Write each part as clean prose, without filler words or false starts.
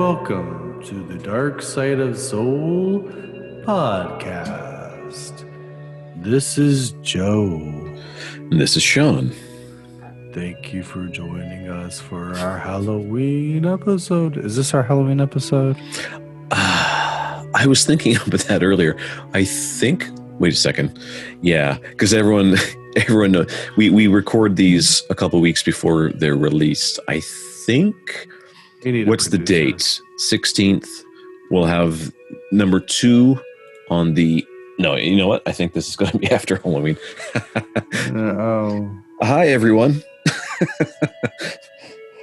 welcome to the Dark Side of Soul podcast. This is Joe. And this is Sean. Thank you for joining us for our Halloween episode. Is this our Halloween episode? I was thinking about that earlier. I think. Wait a second. Yeah, because everyone knows we record these a couple weeks before they're released. I think. What's the date? 16th. We'll have number 2 on the. No, you know what? I think this is going to be after Halloween. Hi, everyone.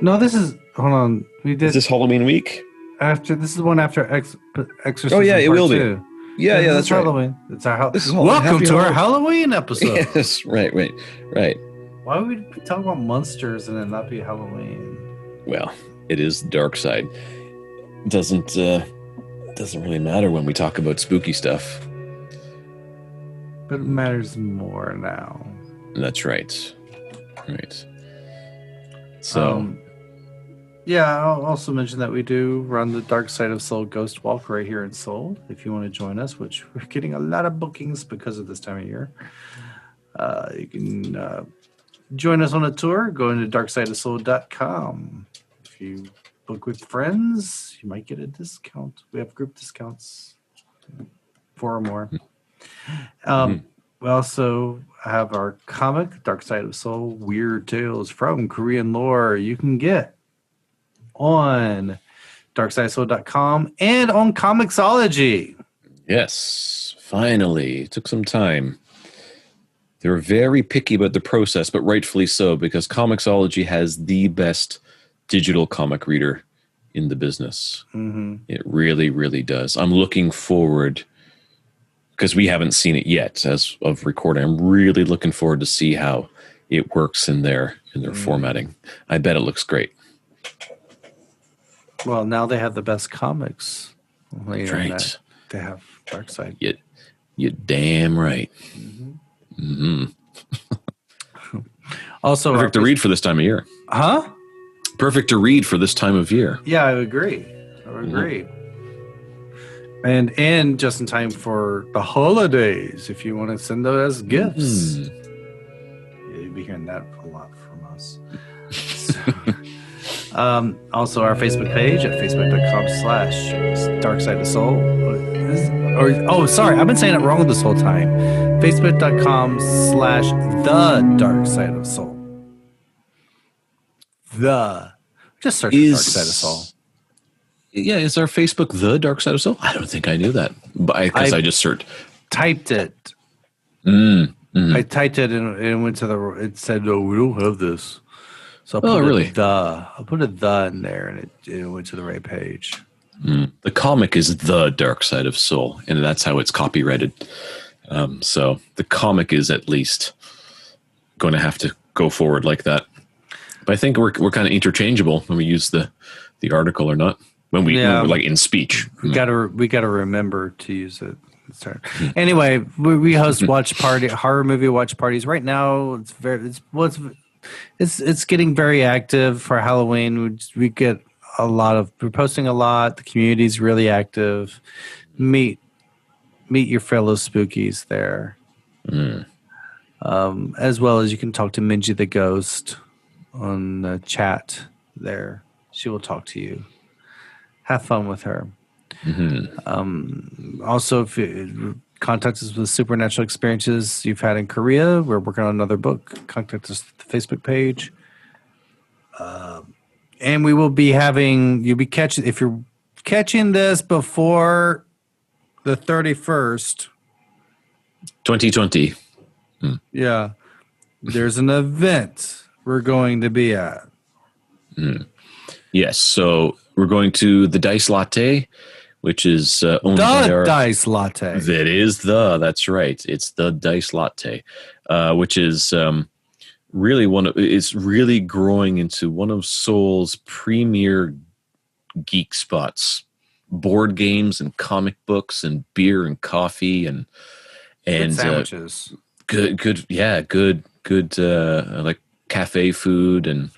No, this is. Hold on. We did. Is this Halloween week? After this is the one after Exorcism. Oh yeah, it will 2. be. Yeah, that's Halloween. Right. It's our this is welcome to our Halloween episode. Yes, right. Why would we talk about monsters and it not be Halloween? Well, it is the dark side. Doesn't really matter when we talk about spooky stuff. But it matters more now. That's right. So, I'll also mention that we do run the Dark Side of Soul Ghost Walk right here in Seoul. If you want to join us, which we're getting a lot of bookings because of this time of year, you can join us on a tour. Go into darksideofsoul.com. If you book with friends, you might get a discount. We have group discounts, 4 or more. We also have our comic, Dark Side of Soul, Weird Tales from Korean Lore. You can get on darksideofsoul.com and on Comixology. yes, finally. It took some time. They were very picky about the process, but rightfully so, because Comixology has the best digital comic reader in the business. It really, really does. I'm looking forward, because we haven't seen it yet as of recording. I'm really looking forward to see how it works in their formatting. I bet it looks great. Well, now they have the best comics. Right. They have Dark Side. You're damn right. Also, perfect to read for this time of year. Huh? Perfect to read for this time of year. Yeah, I agree. And just in time for the holidays, if you want to send those as gifts. You'll be hearing that a lot from us. Also, our Facebook page at facebook.com/darksideofsoul. Sorry, I've been saying it wrong this whole time. facebook.com/the-dark-side-of-soul. Just search for Dark Side of Soul. Yeah, is our Facebook the Dark Side of Soul? I don't think I knew that, but I just typed it. I typed it and it went to it said, "Oh, we don't have this." So I put a the in there and it went to the right page. The comic is the Dark Side of Soul, and that's how it's copyrighted. So the comic is at least going to have to go forward like that. But I think we're kind of interchangeable when we use the article or not. When we like in speech, we gotta remember to use it. Anyway, we host horror movie watch parties. Right now, it's getting very active for Halloween. We get we're posting a lot. The community's really active. Meet your fellow spookies there, as well as you can talk to Minji the Ghost on the chat there. She will talk to you. Have fun with her. Also, if you contact us with supernatural experiences you've had in Korea, we're working on another book. Contact us at the Facebook page. And we will be if you're catching this before the 31st. 2020. Yeah. There's an event we're going to be at. Yes, so we're going to the Dice Latte, which is owned by our Dice Latte. That's right. It's the Dice Latte, which is really it's really growing into one of Seoul's premier geek spots. Board games and comic books and beer and coffee and sandwiches. Good like cafe food and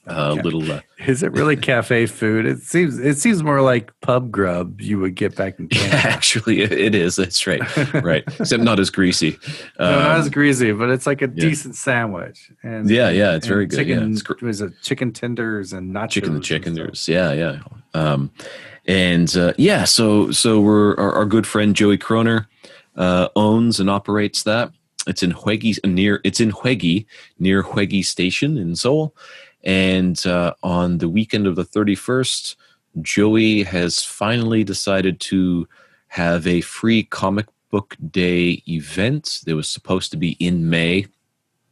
Little Is it really cafe food? It seems more like pub grub you would get back in Canada. actually, it is. That's right. Right. Except not as greasy. No, not as greasy, but it's like a yeah. decent sandwich. And Yeah, it's very good. Chicken, Yeah, was it chicken tenders and nachos? chicken. There's yeah. So we're our good friend Joey Kroner owns and operates that. It's in Huegi near Huegi Station in Seoul. And on the weekend of the 31st, Joey has finally decided to have a free comic book day event. It was supposed to be in May.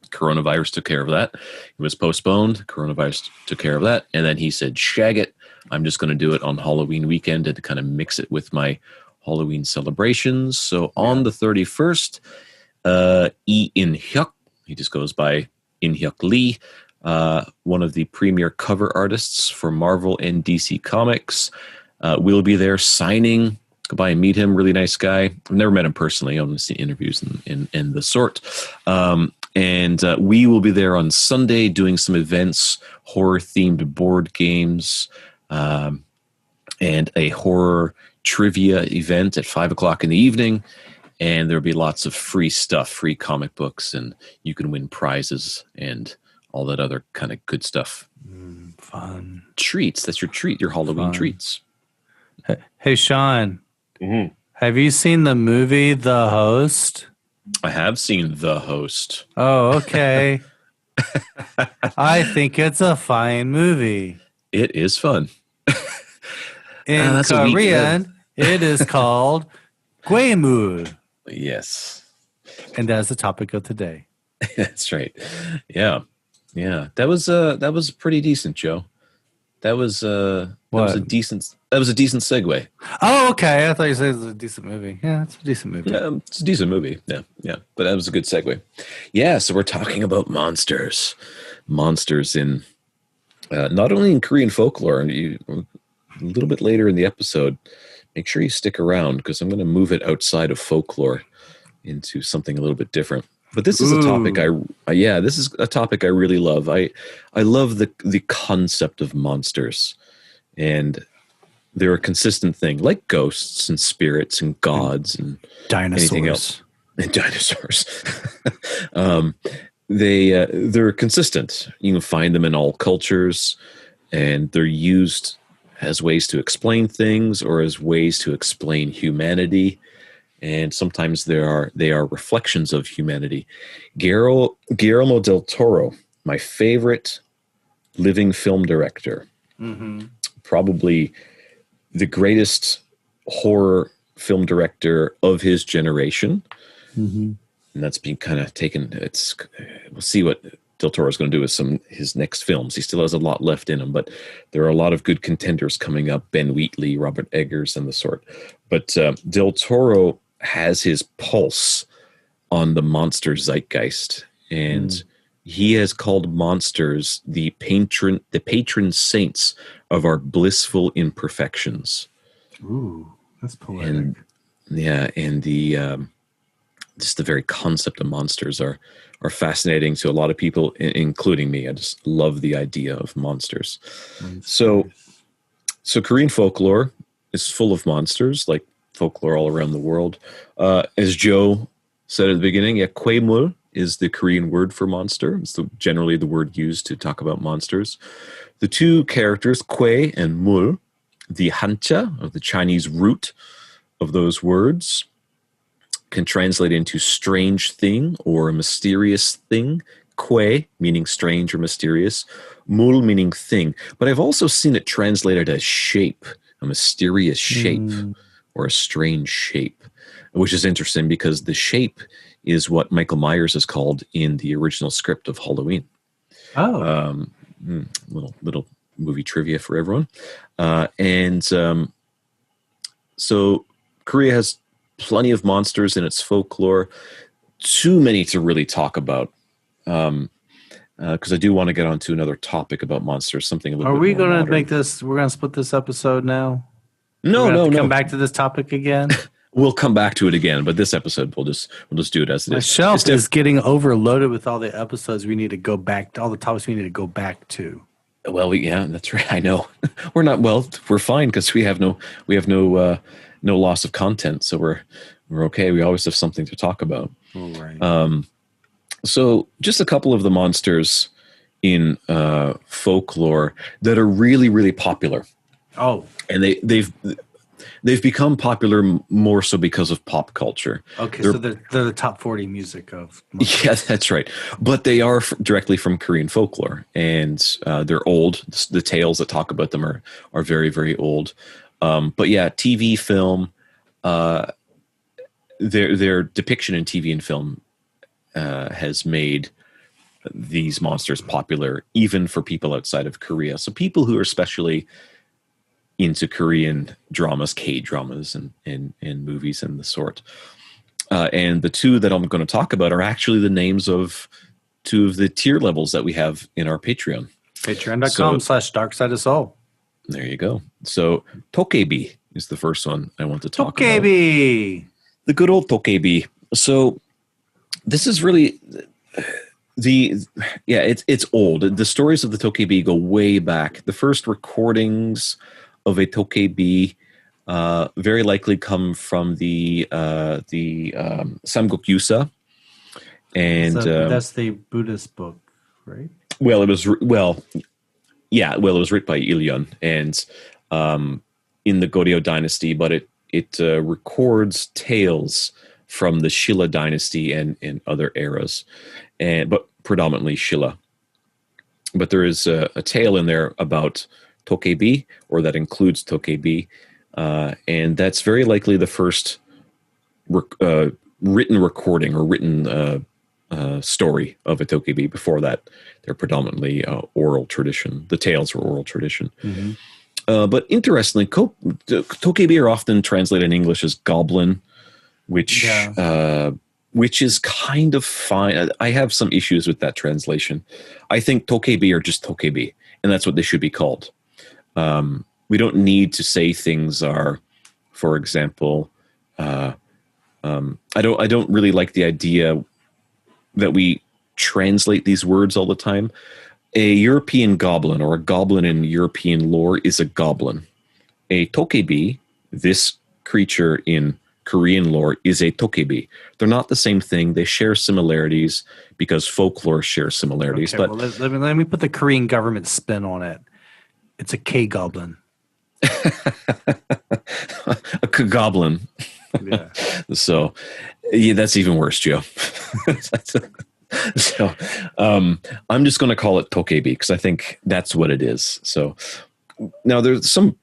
Coronavirus took care of that. It was postponed. Coronavirus took care of that. And then he said, shag it. I'm just going to do it on Halloween weekend to kind of mix it with my Halloween celebrations. So on the 31st, Lee In-hyuk, he just goes by In-hyuk Lee, one of the premier cover artists for Marvel and DC Comics, will be there signing. Go by and meet him. Really nice guy. I've never met him personally. I've only seen interviews and the sort. And we will be there on Sunday doing some events, horror-themed board games, and a horror trivia event at 5 o'clock in the evening. And there'll be lots of free stuff, free comic books, and you can win prizes and all that other kind of good stuff. Fun. Treats. That's your treat, your Halloween treats. Hey, Sean. Mm-hmm. Have you seen the movie The Host? I have seen The Host. Oh, okay. I think it's a fine movie. It is fun. In Korean, it is called goe-mul. Yes. And that's the topic of today. That's right. Yeah. That was pretty decent, Joe. That was a decent segue. Oh, okay. I thought you said it was a decent movie. Yeah, it's a decent movie. Yeah, it's a decent movie. Yeah. But that was a good segue. Yeah, so we're talking about monsters. Monsters in not only in Korean folklore, and a little bit later in the episode, make sure you stick around because I'm going to move it outside of folklore into something a little bit different. But this is a topic this is a topic I really love. I love the concept of monsters, and they're a consistent thing, like ghosts and spirits and gods and dinosaurs. Anything else. And dinosaurs. They're consistent. You can find them in all cultures, and they're used as ways to explain things or as ways to explain humanity. And sometimes they are reflections of humanity. Guillermo del Toro, my favorite living film director, probably the greatest horror film director of his generation. And that's been kind of taken. We'll see what Del Toro is going to do with his next films. He still has a lot left in him, but there are a lot of good contenders coming up. Ben Wheatley, Robert Eggers, and the sort. But Del Toro has his pulse on the monster zeitgeist, and he has called monsters the patron saints of our blissful imperfections. Ooh, that's poetic. And the just the very concept of monsters are fascinating to a lot of people, including me. I just love the idea of monsters. So Korean folklore is full of monsters, like folklore all around the world. As Joe said at the beginning, goe-mul is the Korean word for monster. It's generally the word used to talk about monsters. The two characters, goe and mul, the hancha, or the Chinese root of those words, can translate into strange thing or a mysterious thing. Goe meaning strange or mysterious, mul meaning thing. But I've also seen it translated as shape, a mysterious shape. Or a strange shape, which is interesting because the shape is what Michael Myers is called in the original script of Halloween. Little movie trivia for everyone. So Korea has plenty of monsters in its folklore. Too many to really talk about. Because I do want to get on to another topic about monsters. Something a little. Are we going to make this? We're going to split this episode now. No. Come back to this topic again. We'll come back to it again, but this episode we'll just do it as it is. My shelf is getting overloaded with all the episodes we need to go back to, all the topics we need to go back to. Well, yeah, that's right. I know. We're not, well, we're fine because no loss of content. So we're okay. We always have something to talk about. All right. So just a couple of the monsters in folklore that are really, really popular. Oh, And they've become popular more so because of pop culture. okay. They're, So they're the top 40 music of. yeah, that's right. But they are directly from Korean folklore, and they're old. The tales that talk about them are very, very old. But yeah, TV, film, their depiction in TV and film has made these monsters popular, even for people outside of Korea. So people who are especially into Korean dramas, K-dramas, and movies and the sort. And the two that I'm going to talk about are actually the names of two of the tier levels that we have in our Patreon. Patreon.com/darkside of soul. There you go. So Tokebi is the first one I want to talk about. Tokebi. The good old Tokebi. So this is really it's old. The stories of the Tokebi go way back. The first recordings of a Tokebi very likely come from the Samguk and that's the Buddhist book, right? it was written by Ilyon and in the Goryeo dynasty, but it records tales from the Shilla dynasty and other eras, but predominantly Shilla. But there is a tale in there about Tokebi, or that includes Tokebi, and that's very likely the first written recording or written story of a Tokebi. Before that, they're predominantly oral tradition. The tales were oral tradition. Mm-hmm. But interestingly, Tokebi are often translated in English as goblin, which is kind of fine. I have some issues with that translation. I think Tokebi are just Tokebi, and that's what they should be called. We don't need to say things are, for example, I don't really like the idea that we translate these words all the time. A European goblin, or a goblin in European lore, is a goblin. A Tokebi, this creature in Korean lore, is a Tokebi. They're not the same thing. They share similarities because folklore shares similarities. Okay, but well, let me put the Korean government spin on it. It's a K-goblin. A goblin. Yeah. So, yeah, that's even worse, Joe. So, I'm just going to call it Tokebi because I think that's what it is. So, now there's a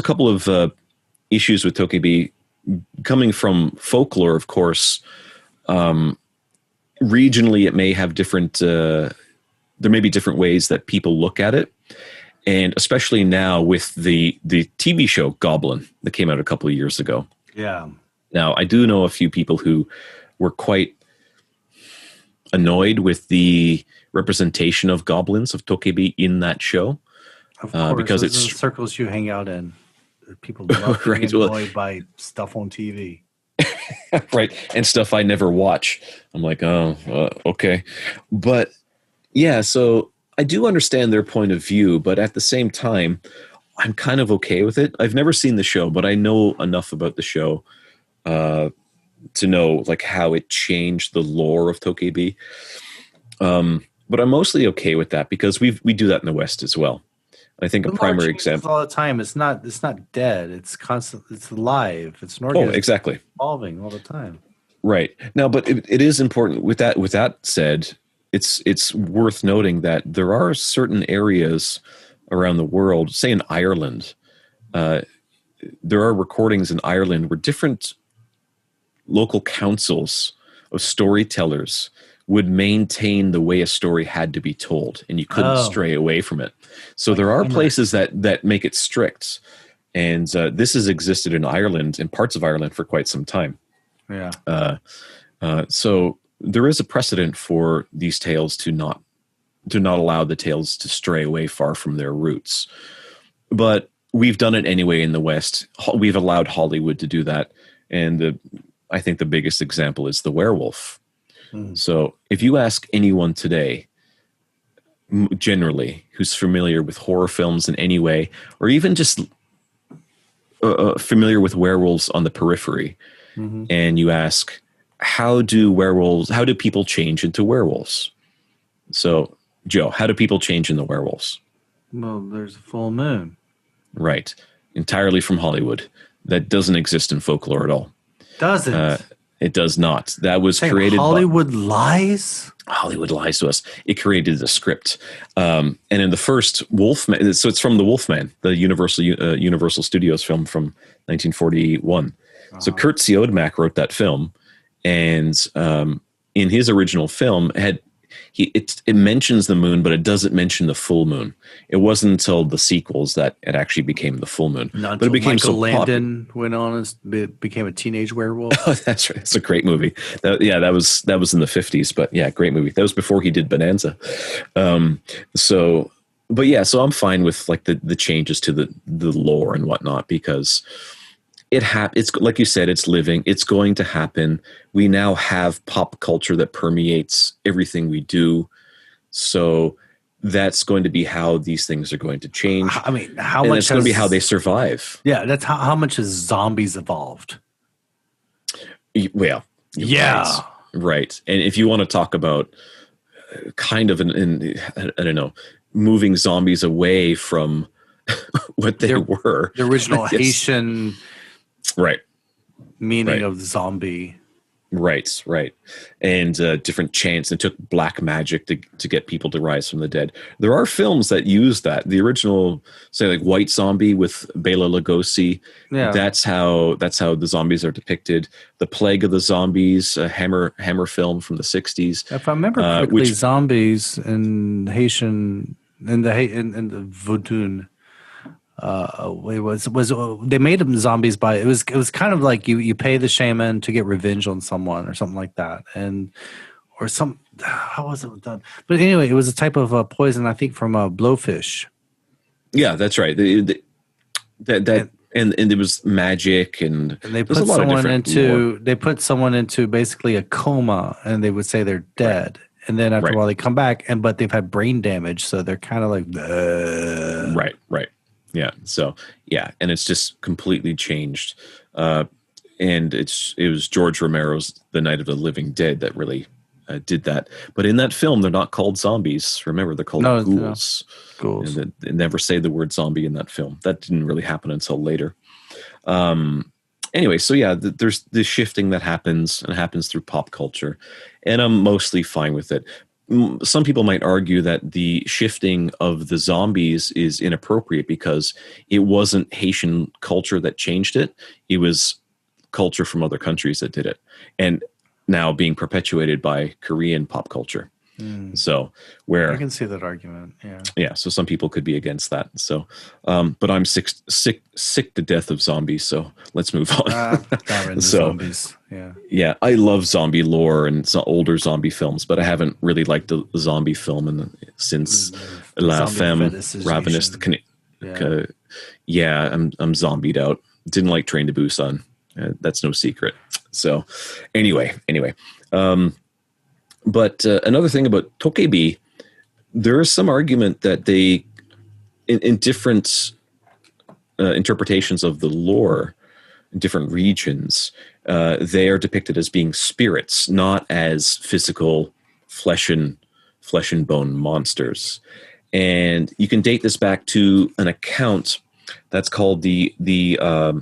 couple of issues with Tokebi coming from folklore, of course. Regionally, it may have different. There may be different ways that people look at it. And especially now with the TV show Goblin that came out a couple of years ago. Yeah. Now, I do know a few people who were quite annoyed with the representation of goblins, of Tokebi, in that show. Of course, because it's it's the circles you hang out in. People love being Right, annoyed by stuff on TV. right, and stuff I never watch. I'm like, okay. But yeah, so I do understand their point of view, but at the same time, I'm kind of okay with it. I've never seen the show, but I know enough about the show to know like how it changed the lore of Tokebi. But I'm mostly okay with that because we do that in the West as well. I think a primary example all the time. It's not dead. It's constant. It's alive. It's an organism. Oh, exactly. Evolving all the time. Right. Now, but it is important with that said, it's worth noting that there are certain areas around the world, say in Ireland, there are recordings in Ireland where different local councils of storytellers would maintain the way a story had to be told, and you couldn't stray away from it. So there are places that make it strict, and this has existed in Ireland, in parts of Ireland, for quite some time. Yeah. So there is a precedent for these tales to not allow the tales to stray away far from their roots. But we've done it anyway in the West. We've allowed Hollywood to do that, and I think the biggest example is the Werewolf. So if you ask anyone today, generally, who's familiar with horror films in any way, or even just familiar with werewolves on the periphery, Mm-hmm. and you ask, how do people change into werewolves? So, Joe, how do people change into werewolves? Well, there's a full moon. Right. Entirely from Hollywood. That doesn't exist in folklore at all. Doesn't. It does not. That was created Hollywood lies? Hollywood lies to us. It created the script. And in the first Wolfman, so it's from the Wolfman, the Universal Studios film from 1941. So Kurt Siodmak wrote that film, and in his original film, it mentions the moon, but it doesn't mention the full moon. It wasn't until the sequels that it actually became the full moon. Not but it became Michael so Landon went on and became a teenage werewolf. Oh, that's right. It's a great movie. That was in the 50s, but yeah, great movie. That was before he did Bonanza. So I'm fine with like the changes to the lore and whatnot, because it's like you said, it's living, it's going to happen. We now have pop culture that permeates everything we do. So that's going to be how these things are going to change. I mean, how much it's going to be how they survive. Yeah, that's how much has zombies evolved? Well, yeah. Right. And if you want to talk about kind of I don't know, moving zombies away from what they were. The original Haitian meaning of zombie. Right. And different chants. It took black magic to get people to rise from the dead. There are films that use that. The original, say, like White Zombie with Bela Lugosi. Yeah. That's how the zombies are depicted. The Plague of the Zombies, a Hammer film from the 60s. If I remember correctly, zombies in Haitian in the Vodun. They made them zombies by it was kind of like you pay the shaman to get revenge on someone or something like that, how was it done? But anyway, it was a type of poison, I think, from blowfish. Yeah, that's right. And it was magic, and they put someone into basically a coma, and they would say they're dead. Right. And then after a while they come back, but they've had brain damage, so they're kind of like right. Yeah. So and it's just completely changed. And it was George Romero's The Night of the Living Dead that really did that. But in that film, they're not called zombies. Remember, they're called ghouls. No. Ghouls. And they never say the word zombie in that film. That didn't really happen until later. Anyway, so there's this shifting that happens, and it happens through pop culture, and I'm mostly fine with it. Some people might argue that the shifting of the zombies is inappropriate because it wasn't Haitian culture that changed it. It was culture from other countries that did it, and now being perpetuated by Korean pop culture. So I can see that argument. Yeah. So some people could be against that. So, but I'm sick to death of zombies. So let's move on. Zombies. Yeah. I love zombie lore and older zombie films, but I haven't really liked the zombie film since La Femme Ravenous. I'm zombied out. Didn't like Train to Busan. That's no secret. So anyway. But another thing about tokebi, there is some argument that they, in different interpretations of the lore, in different regions, they are depicted as being spirits, not as physical flesh and bone monsters. And you can date this back to an account that's called the Songho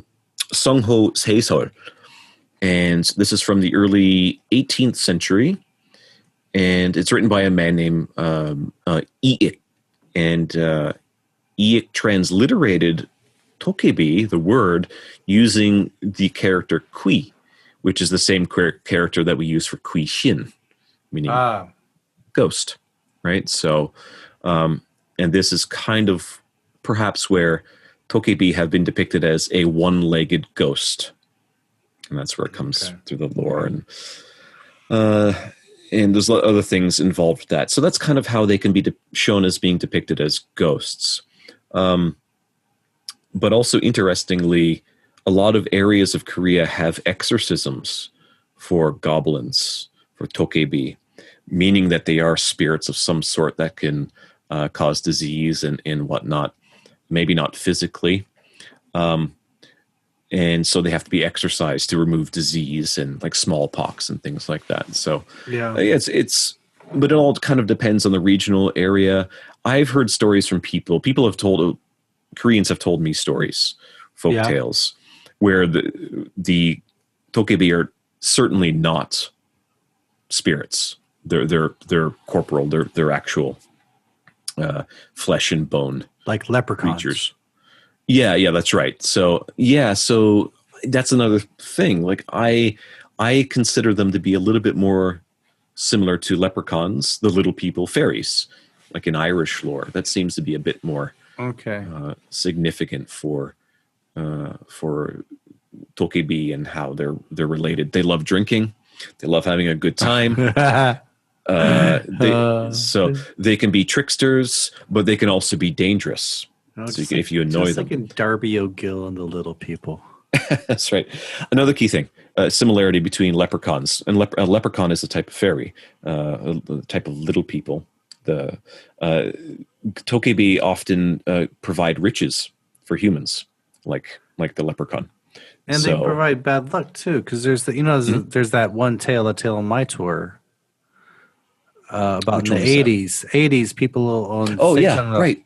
Seisol. And this is from the early 18th century. And it's written by a man named Iik. And Iik transliterated tokebi, the word, using the character kui, which is the same character that we use for kui shin, meaning ghost, right? So, and this is kind of perhaps where tokebi have been depicted as a one-legged ghost. And that's where it comes through the lore. And there's other things involved with that. So that's kind of how they can be shown as being depicted as ghosts. But also, interestingly, a lot of areas of Korea have exorcisms for goblins, for tokebi, meaning that they are spirits of some sort that can cause disease and whatnot. Maybe not physically. And so they have to be exorcised to remove disease and like smallpox and things like that. So Yeah. but it all kind of depends on the regional area. I've heard stories from people. Koreans have told me stories, folk tales, where the tokebi are certainly not spirits. They're corporal. They're actual flesh and bone, like leprechauns. Creatures. Yeah, that's right. So that's another thing. Like I consider them to be a little bit more similar to leprechauns, the little people, fairies, like in Irish lore. That seems to be a bit more significant for tokebi and how they're related. They love drinking. They love having a good time. So they can be tricksters, but they can also be dangerous. So if you annoy them, like in Darby O'Gill and the Little People. That's right. Another key thing: similarity between leprechauns and a leprechaun is a type of fairy, a type of little people. The tokebi often provide riches for humans, like the leprechaun, and they provide bad luck too. Because there's there's that one tale, a tale on my tour. About in the 80s, people on right.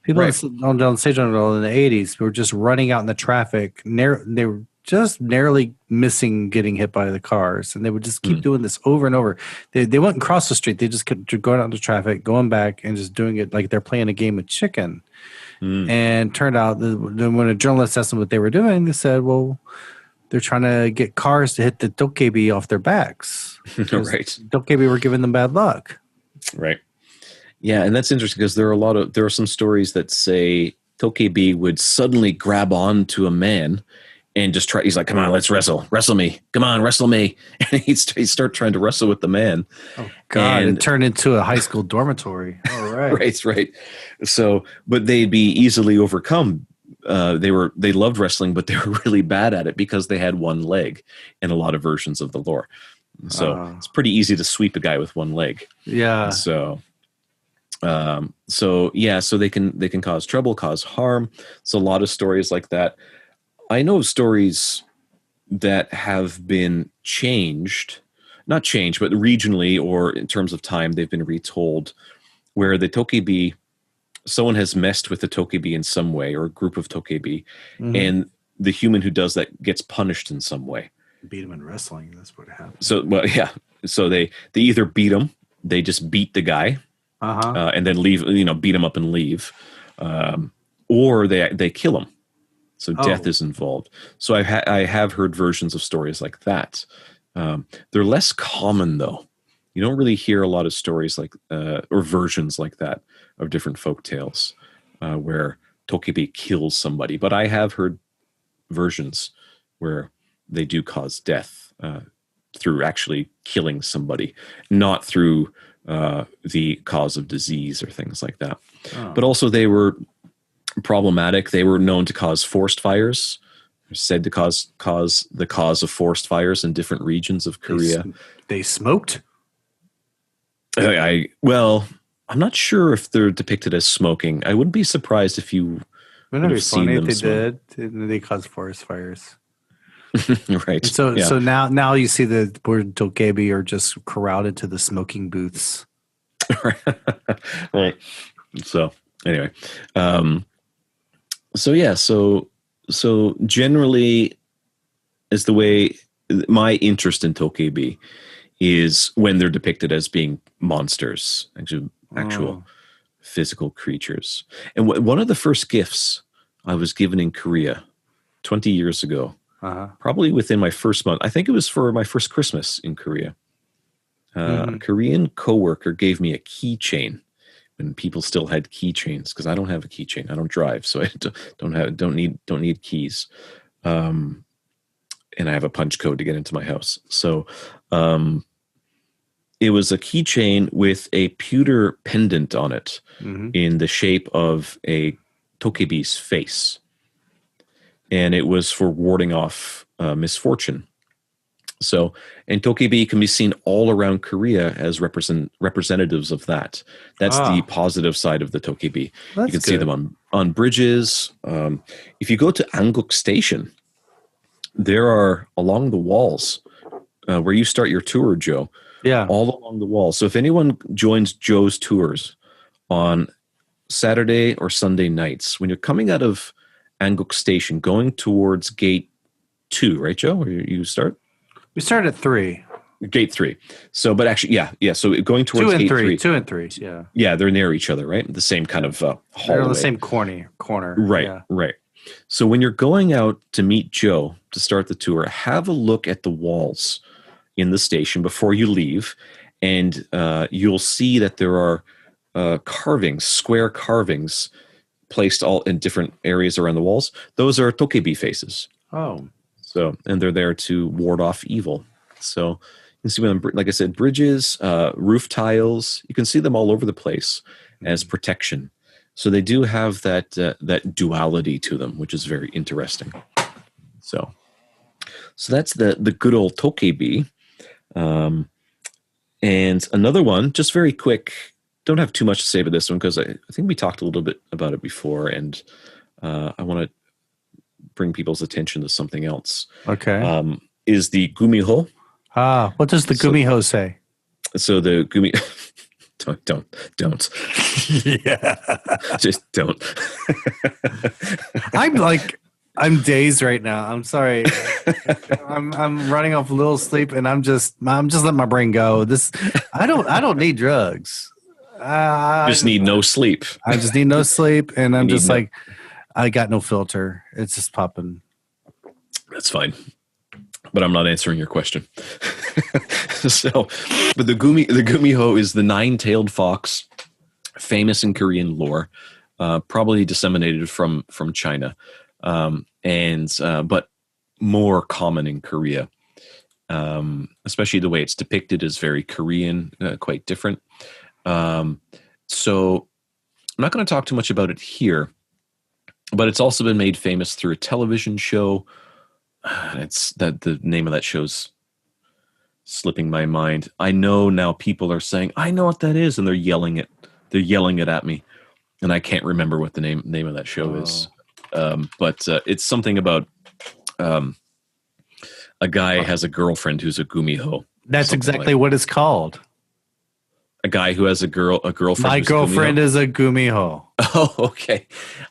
People on stage in the 80s were just running out in the traffic. They were just narrowly missing getting hit by the cars, and they would just keep doing this over and over. They wouldn't cross the street; they just kept going out into traffic, going back, and just doing it like they're playing a game of chicken. And turned out that when a journalist asked them what they were doing, they said, "Well, they're trying to get cars to hit the tokebi off their backs." Right, tokebi were giving them bad luck. Right. Yeah, and that's interesting because there are some stories that say tokebi would suddenly grab on to a man and just try. He's like, "Come on, let's wrestle me. Come on, wrestle me." And he'd start trying to wrestle with the man. Oh God! And it turned into a high school dormitory. All right, right. So, but they'd be easily overcome. They loved wrestling, but they were really bad at it because they had one leg in a lot of versions of the lore. So it's pretty easy to sweep a guy with one leg. Yeah. So they can cause trouble, cause harm. So a lot of stories like that. I know of stories that have been not changed, but regionally or in terms of time, they've been retold where the tokebi, someone has messed with the tokebi in some way or a group of tokebi, and the human who does that gets punished in some way. Beat him in wrestling. That's what happened. So they either beat him, they just beat the guy, and then leave. Beat him up and leave, or they kill him. So death is involved. So I have heard versions of stories like that. They're less common though. You don't really hear a lot of stories like or versions like that of different folk tales where tokebi kills somebody. But I have heard versions where they do cause death through actually killing somebody, not through the cause of disease or things like that. But also they were problematic. They were known to cause forest fires. They're said to cause the cause of forest fires in different regions of Korea. They smoked? I'm not sure if they're depicted as smoking. I wouldn't be surprised if you would have seen them smoke. They caused forest fires. Right. So now you see the word tokebi are just corralled into the smoking booths. Right. So anyway, so generally, is the way my interest in tokebi is when they're depicted as being monsters, actual physical creatures. And one of the first gifts I was given in Korea 20 years ago, probably within my first month, I think it was for my first Christmas in Korea. A Korean coworker gave me a keychain when people still had keychains, because I don't have a keychain. I don't drive, so I don't need keys. And I have a punch code to get into my house. So it was a keychain with a pewter pendant on it in the shape of a tokebi's face. And it was for warding off misfortune. So, and tokebi can be seen all around Korea as representatives of that. That's the Ah, positive side of the tokebi. You that's can see them good. on bridges. If you go to Anguk Station, there are along the walls where you start your tour, Joe, Yeah. all along the walls. So if anyone joins Joe's tours on Saturday or Sunday nights, when you're coming out of Anguk Station, going towards Gate 2, right, Joe? Where you start? We start at 3. Gate 3. So, but actually, yeah. So going 2 towards and Gate 3. 3, 2 and 3. Yeah. yeah, they're near each other, right? The same kind Yeah. of They're on the hallway. same corner. Right, Yeah. right. So when you're going out to meet Joe to start the tour, have a look at the walls in the station before you leave, and you'll see that there are carvings, square carvings, placed all in different areas around the walls. Those are tokebi faces. Oh. So, and they're there to ward off evil. So you can see them, like I said, bridges, roof tiles. You can see them all over the place as protection. So they do have that duality to them, which is very interesting. So that's the good old tokebi. And another one, just very quick. Don't have too much to say about this one because I think we talked a little bit about it before, and I want to bring people's attention to something else. Okay. Is the gumiho. What does the gumiho say? So the gumi. don't. Yeah. Just don't. I'm dazed right now. I'm sorry. I'm running off a little sleep, and I'm just letting my brain go. I don't need drugs. Just need no sleep. I just need no sleep, and I'm just no- like, I got no filter. It's just popping. That's fine. But I'm not answering your question. So, but the gumiho is the nine-tailed fox, famous in Korean lore, probably disseminated from China, but more common in Korea. Especially the way it's depicted is very Korean, quite different. So I'm not going to talk too much about it here, but it's also been made famous through a television show. It's that the name of that show's slipping my mind. I know now people are saying, I know what that is, and they're yelling it at me, and I can't remember what the name of that show is. But it's something about a guy has a girlfriend who's a gumiho. That's exactly what it's called. A guy who has a girlfriend. My girlfriend is a gumiho. Oh, okay.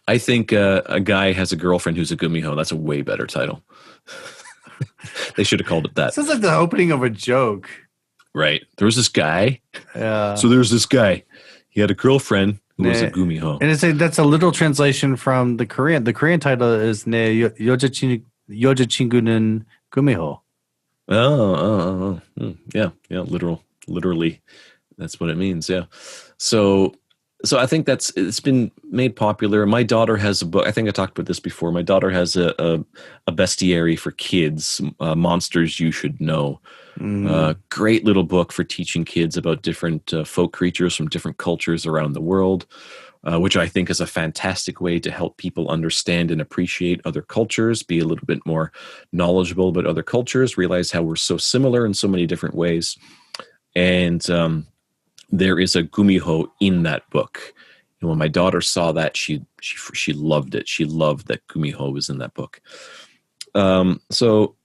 I think a guy has a girlfriend who's a gumiho. That's a way better title. They should have called it that. Sounds like the opening of a joke. Right. There was this guy. Yeah. So there's this guy. He had a girlfriend who was a gumiho. And that's a literal translation from the Korean. The Korean title is Ne Yojachingu는 Gumiho. Oh. Yeah. Literally. That's what it means. Yeah. So I think it's been made popular. My daughter has a book. I think I talked about this before. My daughter has a bestiary for kids, Monsters You Should Know. Great little book for teaching kids about different folk creatures from different cultures around the world, which I think is a fantastic way to help people understand and appreciate other cultures, be a little bit more knowledgeable about other cultures, realize how we're so similar in so many different ways. And there is a gumiho in that book. And when my daughter saw that, she loved it. She loved that gumiho was in that book. So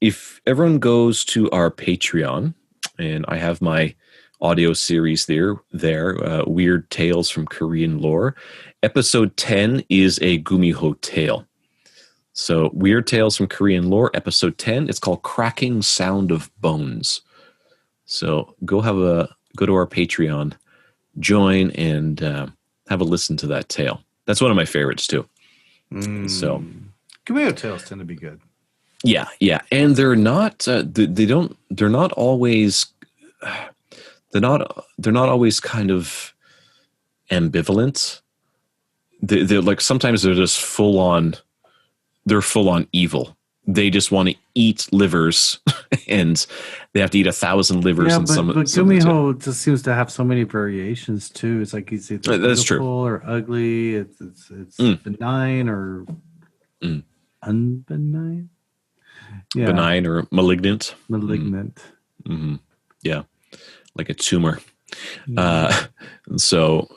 if everyone goes to our Patreon, and I have my audio series there, Weird Tales from Korean Lore, episode 10 is a gumiho tale. So Weird Tales from Korean Lore, episode 10, it's called Cracking Sound of Bones. So go to our Patreon, join, and have a listen to that tale. That's one of my favorites too. So gumiho tales tend to be good. Yeah, and they're not. They're not always. They're not always kind of ambivalent. They're like sometimes they're just full on. They're full on evil. They just want to eat livers, and they have to eat 1,000 livers. Yeah, and but gumiho just seems to have so many variations too. It's like he's either beautiful or ugly. It's benign or unbenign. Yeah. benign or malignant. Malignant. Mm-hmm. Yeah, like a tumor. So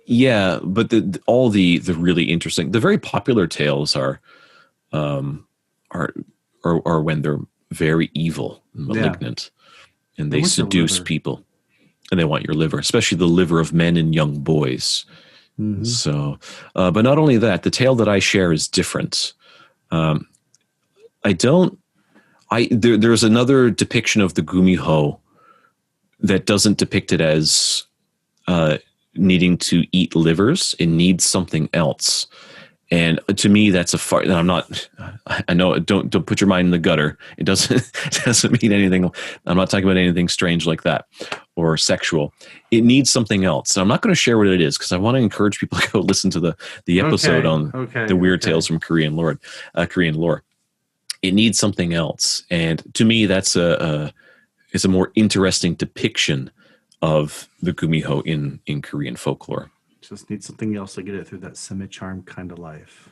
yeah, but all the really interesting, the very popular tales are when they're very evil and malignant, and they seduce people, and they want your liver, especially the liver of men and young boys. Mm-hmm. So, but not only that, the tale that I share is different. There's another depiction of the Gumiho that doesn't depict it as needing to eat livers. It needs something else. And to me, that's I know, don't put your mind in the gutter. It doesn't mean anything. I'm not talking about anything strange like that or sexual. It needs something else. And I'm not going to share what it is because I want to encourage people to go listen to the episode on the weird tales from Korean lore. It needs something else. And to me, that's it's a more interesting depiction of the Gumiho in Korean folklore. Just need something else to get it through that semi-charm kind of life.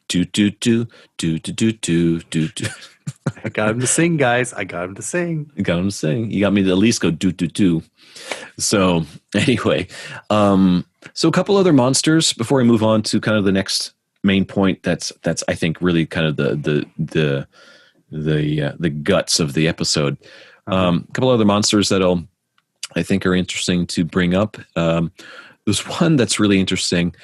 do do do do do do do do do. I got him to sing, guys. I got him to sing. You got him to sing. You got me to at least go do do do. So anyway, so a couple other monsters before I move on to kind of the next main point. That's I think really kind of the guts of the episode. A couple other monsters that I think are interesting to bring up. There's one that's really interesting.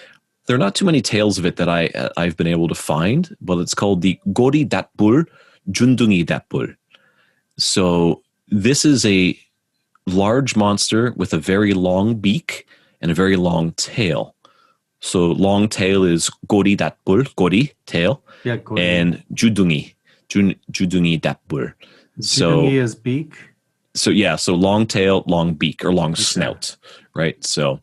There are not too many tales of it that I've been able to find, but it's called the Gori Datbul, Jundungi Datbul. So this is a large monster with a very long beak and a very long tail. So long tail is Gori Datbul, Gori, tail, Gori. And Judungi Datbul. Judungi is beak? So yeah, so long tail, long beak, or long snout, right? So...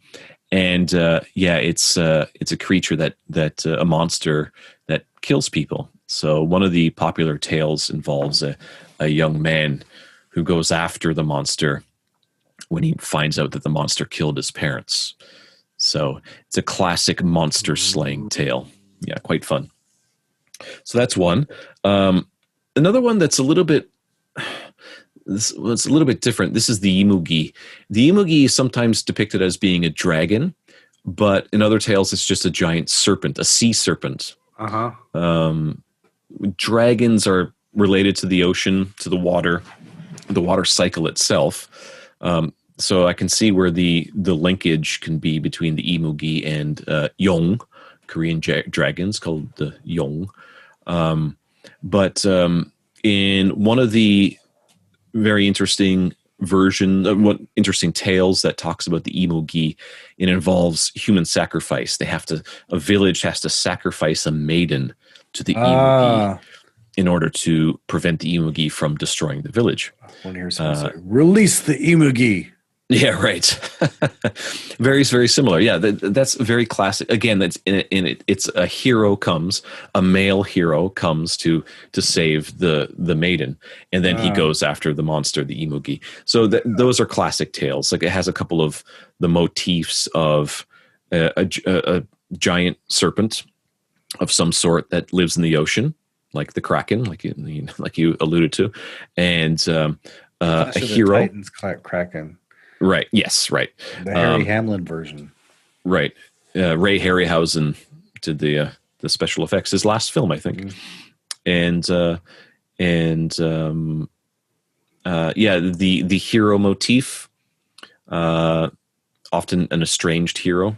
And it's a creature that a monster that kills people. So one of the popular tales involves a young man who goes after the monster when he finds out that the monster killed his parents. So it's a classic monster slaying tale. Yeah, quite fun. So that's one. Another one that's a little bit... It's a little bit different. This is the Imugi. The Imugi is sometimes depicted as being a dragon, but in other tales, it's just a giant serpent, a sea serpent. Dragons are related to the ocean, to the water cycle itself. So I can see where the linkage can be between the Imugi and Yong, Korean dragons called the Yong. But in one of the very interesting interesting tales that talks about the Imugi, it involves human sacrifice. A village has to sacrifice a maiden to the Imugi in order to prevent the Imugi from destroying the village. I want to hear someone say, release the Imugi. Yeah, right. Very, very similar. Yeah, that's very classic. Again, that's in it. It's a male hero comes to save the maiden, and then he goes after the monster, the Imugi. So those are classic tales. Like it has a couple of the motifs of a giant serpent of some sort that lives in the ocean, like the Kraken, like you alluded to, and a hero. Titan's Kraken. Right. Yes. Right. The Harry Hamlin version. Right. Ray Harryhausen did the special effects. His last film, I think. Mm-hmm. The hero motif, often an estranged hero,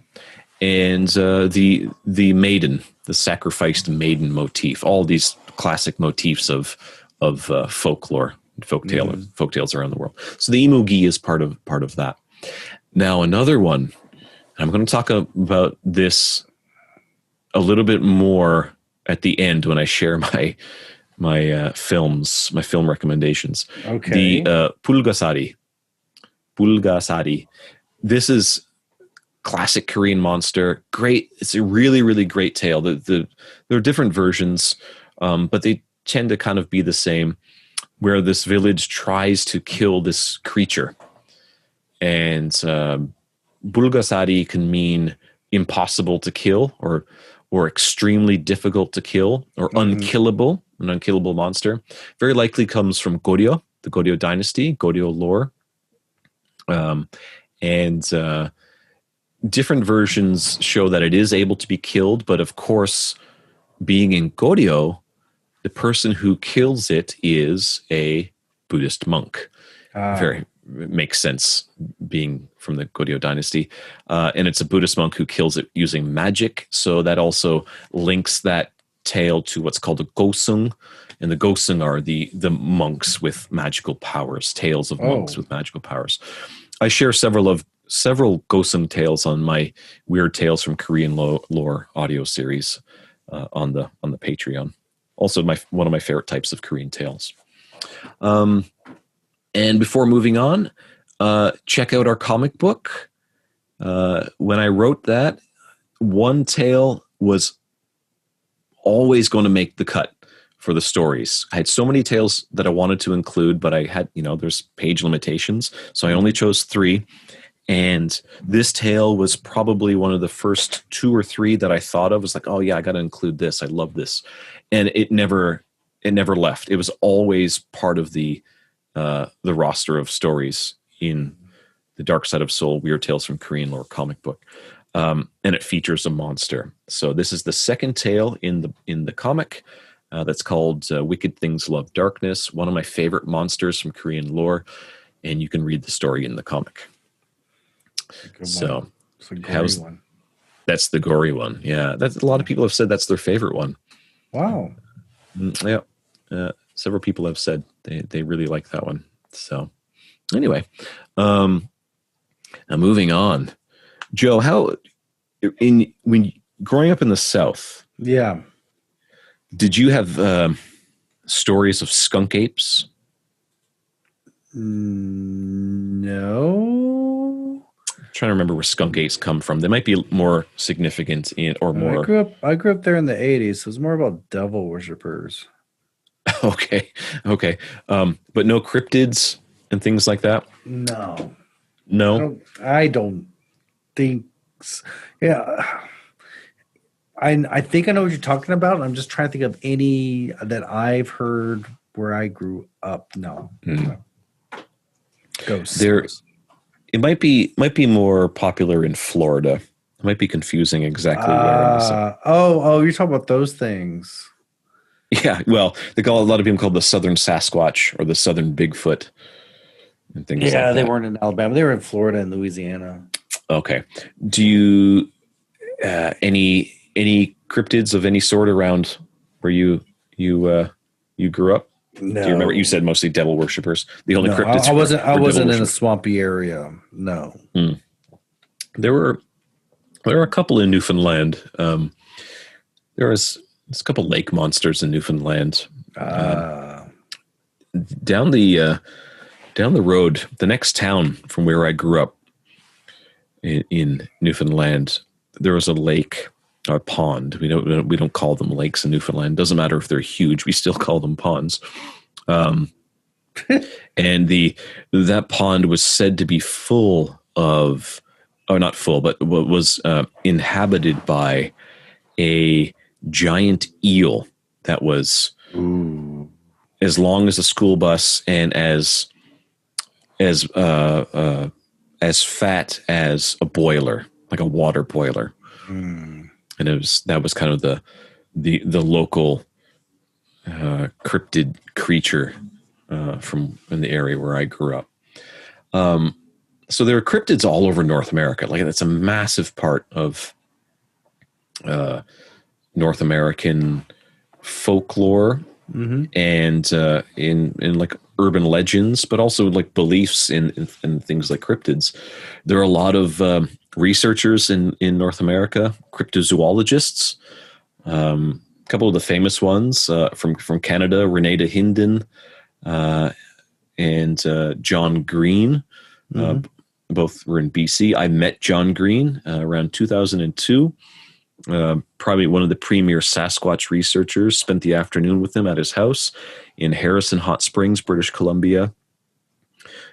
and the maiden, the sacrificed maiden motif. All these classic motifs of folklore. Folktales around the world. So the Imugi is part of that. Now another one, I'm going to talk about this a little bit more at the end when I share my film recommendations. Okay. The Bulgasari. This is classic Korean monster. Great. It's a really, really great tale. There are different versions, but they tend to kind of be the same, where this village tries to kill this creature. And Bulgasari can mean impossible to kill or extremely difficult to kill or unkillable, an unkillable monster. Very likely comes from Goryeo, the Goryeo dynasty, Goryeo lore. And different versions show that it is able to be killed, but of course, being in Goryeo, the person who kills it is a Buddhist monk. Very makes sense, being from the Goryeo dynasty, and it's a Buddhist monk who kills it using magic. So that also links that tale to what's called a goe-su, and the goe-su are the monks with magical powers, tales of monks with magical powers. I share several goe-su tales on my Weird Tales from Korean Lore audio series on the Patreon. Also, one of my favorite types of Korean tales. And before moving on, check out our comic book. When I wrote that, one tale was always going to make the cut for the stories. I had so many tales that I wanted to include, but I had, there's page limitations. So I only chose 3. And this tale was probably one of the first 2 or 3 that I thought of. Was like, oh yeah, I got to include this. I love this. And it never left. It was always part of the roster of stories in the Dark Side of Seoul, Weird Tales from Korean Lore comic book. And it features a monster. So this is the second tale in the comic that's called Wicked Things Love Darkness, one of my favorite monsters from Korean lore. And you can read the story in the comic. So it's a gory one. That's the gory one. Yeah. A lot of people have said that's their favorite one. Wow. Yeah. Several people have said they really like that one. So anyway, now moving on. Joe, how when growing up in the South, yeah, did you have stories of skunk apes? No. I'm trying to remember where skunk apes come from. They might be more significant more. I grew up there in the 80s, so it was more about devil worshippers. Okay. But no cryptids and things like that? No. I don't think so. Yeah. I think I know what you're talking about. I'm just trying to think of any that I've heard where I grew up. No. Ghosts. It might be more popular in Florida. It might be confusing exactly where. You're talking about those things. Yeah, well, a lot of people call the Southern Sasquatch or the Southern Bigfoot and things like that. Yeah, they weren't in Alabama. They were in Florida and Louisiana. Okay. Do you any cryptids of any sort around where you grew up? No. Do you remember? You said mostly devil worshippers. The only cryptids I wasn't in a swampy area. No. There were a couple in Newfoundland. There's a couple lake monsters in Newfoundland. Down the road, the next town from where I grew up in Newfoundland, there was a lake, a pond. We don't call them lakes in Newfoundland. Doesn't matter if they're huge. We still call them ponds. And that pond was said to be full of, or not full, but was inhabited by a giant eel that was as long as a school bus and as fat as a boiler, like a water boiler. And that was kind of the local cryptid creature from in the area where I grew up. So there are cryptids all over North America. Like, that's a massive part of North American folklore, and in like urban legends, but also like beliefs in things like cryptids. There are a lot of researchers in North America, cryptozoologists. A couple of the famous ones from Canada, Renata Hinden and John Green. Both were in BC. I met John Green around 2002. Probably one of the premier Sasquatch researchers. Spent the afternoon with him at his house in Harrison Hot Springs, British Columbia.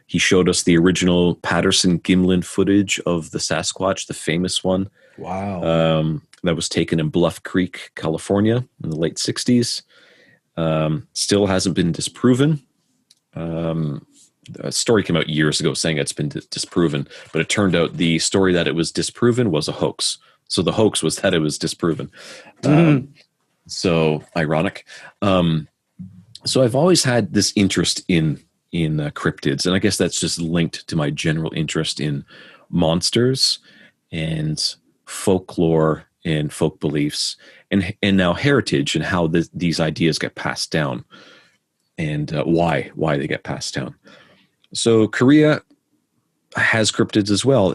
He showed us the original Patterson-Gimlin footage of the Sasquatch, the famous one. Wow. That was taken in Bluff Creek, California in the late 60s. Still hasn't been disproven. A story came out years ago saying it's been disproven, but it turned out the story that it was disproven was a hoax. So the hoax was that it was disproven. So ironic. So I've always had this interest in cryptids, and I guess that's just linked to my general interest in monsters and folklore and folk beliefs, and now heritage, and how these ideas get passed down, and why they get passed down. So Korea has cryptids as well.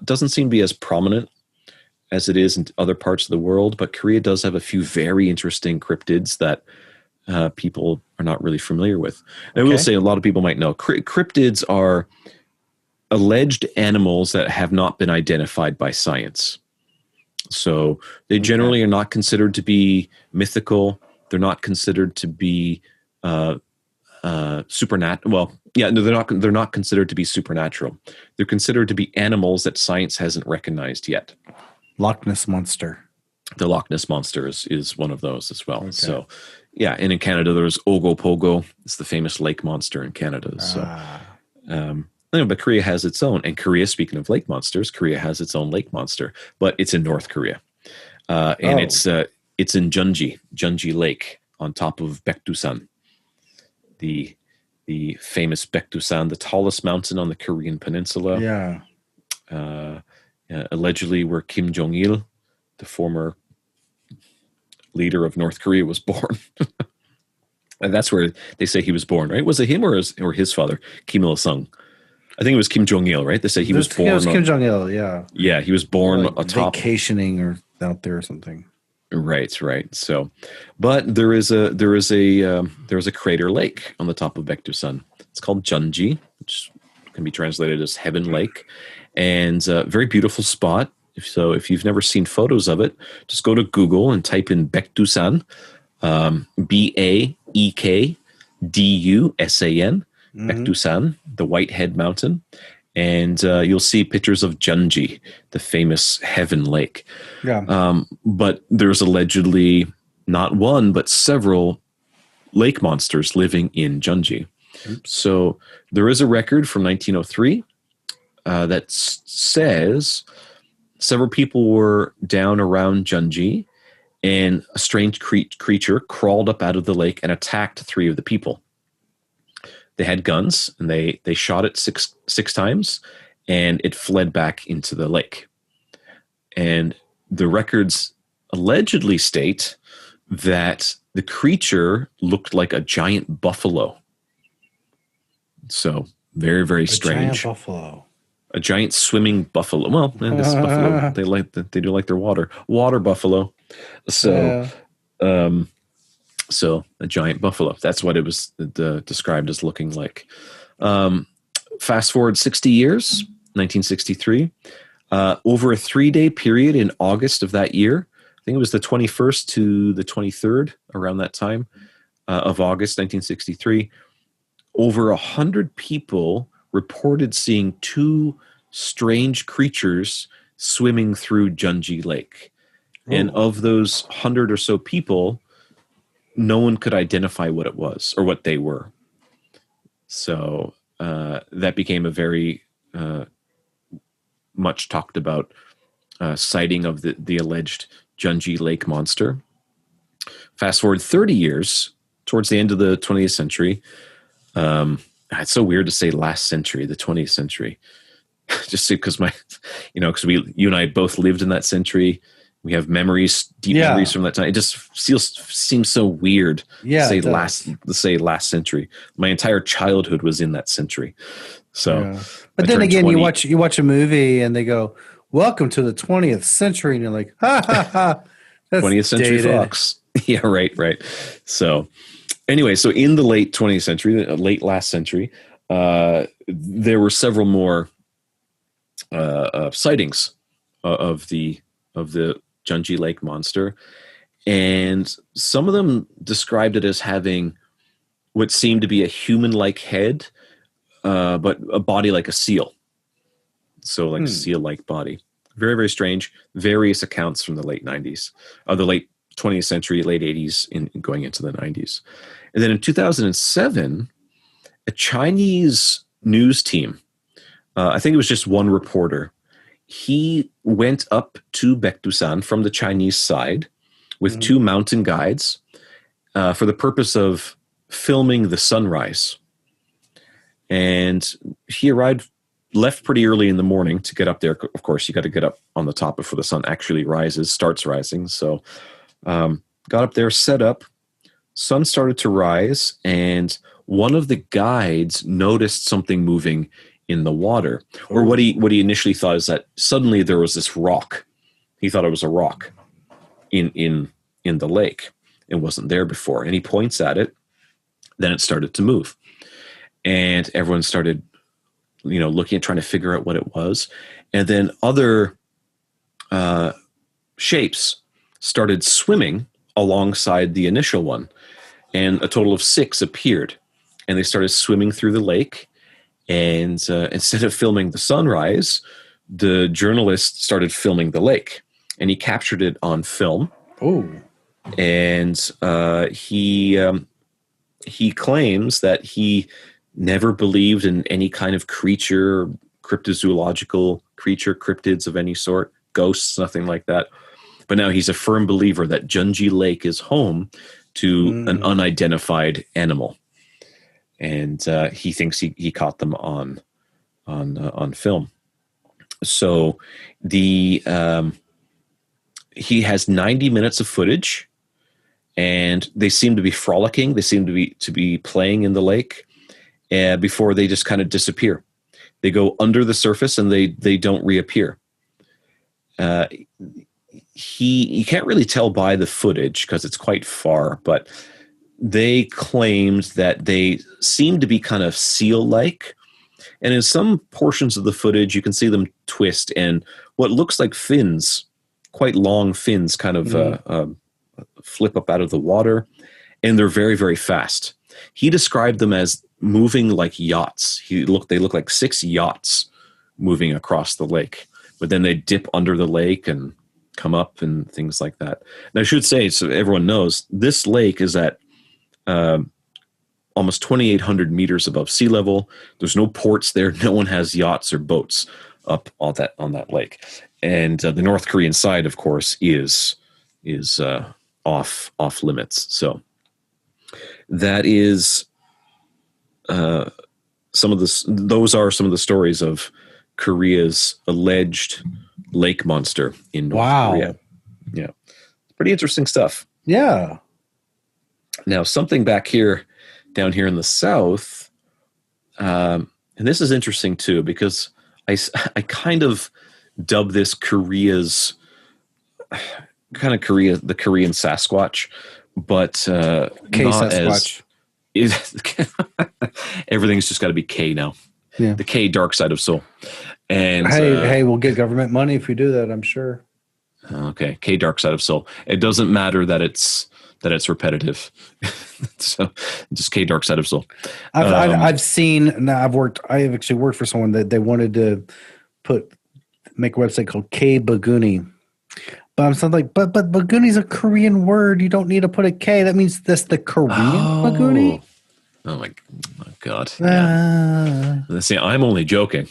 Doesn't seem to be as prominent as it is in other parts of the world, but Korea does have a few very interesting cryptids that people are not really familiar with. And I will say, a lot of people might know, cryptids are alleged animals that have not been identified by science. So they generally are not considered to be mythical. They're not considered to be supernatural. Well, yeah, no, they're not considered to be supernatural. They're considered to be animals that science hasn't recognized yet. Loch Ness Monster. The Loch Ness Monster is one of those as well. So, yeah, and in Canada, there's Ogopogo. It's the famous lake monster in Canada. So, but Korea has its own. And Korea, speaking of lake monsters, Korea has its own lake monster, but it's in North Korea. And it's in Jeonji Lake on top of Baekdusan, the famous Baekdusan, the tallest mountain on the Korean peninsula. Yeah. Allegedly where Kim Jong-il, the former leader of North Korea, was born. And that's where they say he was born, right? Was it him or his father, Kim Il-sung? I think it was Kim Jong-il, right? They say he was born. It was Kim Jong-il, yeah. Yeah, he was born atop, vacationing or out there or something. Right. So, but there is a crater lake on the top of Baekdusan. It's called Jeonji, which can be translated as Heaven Lake, and a very beautiful spot. If you've never seen photos of it, just go to Google and type in Baekdusan, Baekdusan, Baekdusan, the Whitehead Mountain, and you'll see pictures of Jeonji, the famous Heaven Lake. Yeah. But there's allegedly not one, but several lake monsters living in Jeonji. Oops. So there is a record from 1903 that says several people were down around Jeonji, and a strange creature crawled up out of the lake and attacked 3 of the people. They had guns, and they shot it six times, and it fled back into the lake. And the records allegedly state that the creature looked like a giant buffalo. So very, very strange. A giant buffalo. A giant swimming buffalo. Well, this buffalo, they do like their water buffalo. So, so a giant buffalo. That's what it was described as looking like. Fast forward 60 years, 1963. Over a 3-day period in August of that year, I think it was the 21st to the 23rd, around that time of August 1963, over 100 people reported seeing 2 strange creatures swimming through Jeonji Lake. Oh. And of those 100 or so people, no one could identify what it was or what they were. So that became a very much talked about sighting of the alleged Jeonji Lake monster. Fast forward 30 years, towards the end of the 20th century. It's so weird to say last century, the 20th century, just because because you and I both lived in that century. We have memories, deep memories from that time. It just seems so weird to say last century. My entire childhood was in that century. So, but then again, 20. you watch a movie and they go, "Welcome to the 20th century," and you're like, "Ha ha ha!" 20th century dated. Fox. Yeah, right. So, anyway, so in the late 20th century, late last century, there were several more sightings of the Jeonji Lake monster, and some of them described it as having what seemed to be a human-like head, but a body like a seal. So like a seal-like body. Very, very strange. Various accounts from the late 90s, the late 20th century, late 80s, in going into the 90s. And then in 2007, a Chinese news team, I think it was just one reporter, he went up to Baekdusan from the Chinese side with two mountain guides for the purpose of filming the sunrise. And he left pretty early in the morning to get up there. Of course, you got to get up on the top before the sun actually starts rising. So got up there, set up, sun started to rise, and one of the guides noticed something moving in the water. Or what he initially thought is that suddenly there was this rock. He thought it was a rock in the lake. It wasn't there before. And he points at it. Then it started to move. And everyone started, looking at trying to figure out what it was. And then other shapes started swimming alongside the initial one. And a total of 6 appeared. And they started swimming through the lake. And instead of filming the sunrise, the journalist started filming the lake. And he captured it on film. Oh. And he claims that he never believed in any kind of creature, cryptozoological creature, cryptids of any sort, ghosts, nothing like that. But now he's a firm believer that Junji Lake is home to an unidentified animal. And he thinks he caught them on film. So he has 90 minutes of footage, and they seem to be frolicking. They seem to be playing in the lake before they just kind of disappear. They go under the surface and they don't reappear. You can't really tell by the footage because it's quite far, but they claimed that they seem to be kind of seal-like. And in some portions of the footage, you can see them twist, and what looks like fins, quite long fins, kind of flip up out of the water, and they're very, very fast. He described them as moving like yachts. They look like 6 yachts moving across the lake, but then they dip under the lake and come up and things like that. And I should say, so everyone knows, this lake is at almost 2,800 meters above sea level. There's no ports there. No one has yachts or boats up on that lake. And the North Korean side, of course, is off limits. So that is those are some of the stories of Korea's alleged lake monster in North Korea. Yeah, pretty interesting stuff. Yeah. Now, something down here in the south, and this is interesting too, because I kind of dub this the Korean Sasquatch, but Sasquatch. Everything's just got to be K now. Yeah. The K dark side of Seoul. And hey, we'll get government money if we do that, I'm sure. Okay, K dark side of Seoul. It doesn't matter that it's repetitive. So just K dark side of Seoul. I've seen. Now I have actually worked for someone that they wanted to make a website called K Baguni. But I'm something like, but Baguni's a Korean word. You don't need to put a K. That means that's the Korean Baguni. Oh my God! Yeah. See, I'm only joking.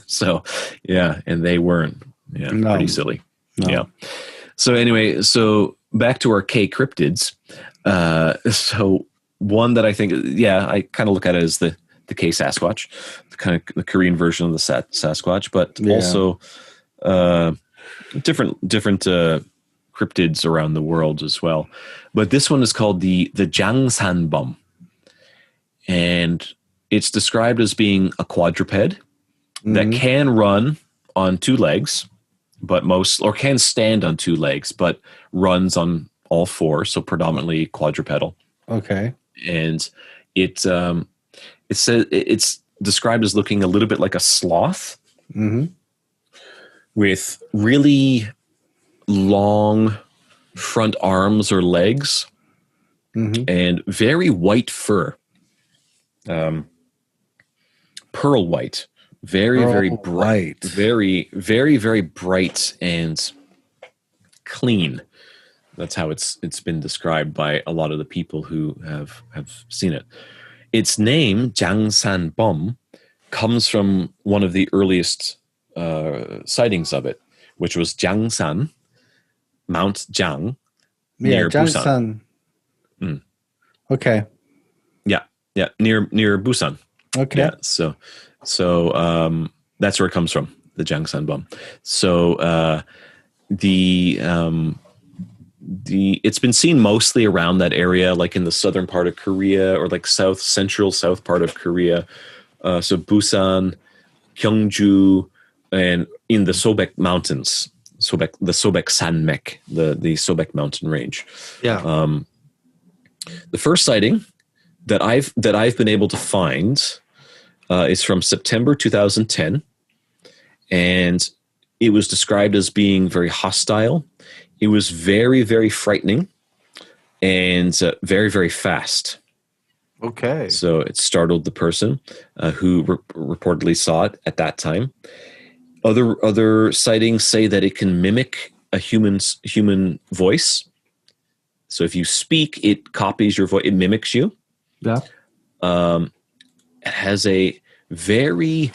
So yeah, and they weren't. Yeah, no. Pretty silly. No. Yeah. So anyway, back to our K cryptids. So one that I think, I kind of look at it as the K Sasquatch, the Korean version of the Sasquatch, but also different cryptids around the world as well. But this one is called the Jangsanbum, and it's described as being a quadruped that can run on 2 legs, or can stand on 2 legs, but runs on all 4, so predominantly quadrupedal. Okay. And it's described as looking a little bit like a sloth, with really long front arms or legs, and very white fur, pearl white. Very bright, very, very, very bright and clean. That's how it's been described by a lot of the people who have seen it. Its name, Jangsan Bom, comes from one of the earliest sightings of it, which was Jangsan, Mount Jiang, Yeah, near Busan. Jangsan. Okay. Yeah, near Busan. Okay. Yeah, so that's where it comes from, the Jangsan Bom. So it's been seen mostly around that area, like in the southern part of Korea or like central south part of Korea. So Busan, Gyeongju, and in the Sobek Mountains, the Sobek Sanmek, the Sobek Mountain range. Yeah. The first sighting that I've been able to find is from September 2010, and it was described as being very hostile. It was very, very frightening and very, very fast. Okay. So it startled the person who reportedly saw it at that time. Other sightings say that it can mimic a human voice. So if you speak, it copies your voice. It mimics you. Yeah. It has a very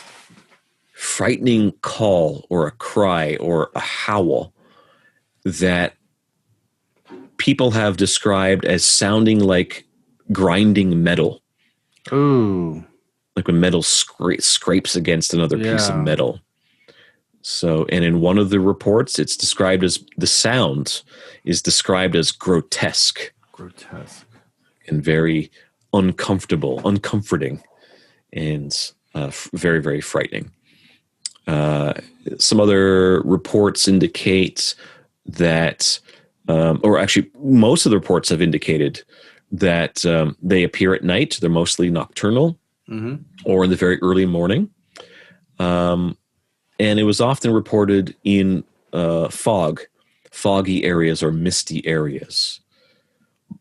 frightening call or a cry or a howl that people have described as sounding like grinding metal. Ooh. Like when metal scrapes against another piece of metal. So, and in one of the reports, it's described as the sound is described as grotesque. Grotesque. And very uncomforting, and very, very frightening. Some other reports indicate that, or actually most of the reports have indicated that they appear at night. They're mostly nocturnal or in the very early morning. And it was often reported in foggy areas or misty areas.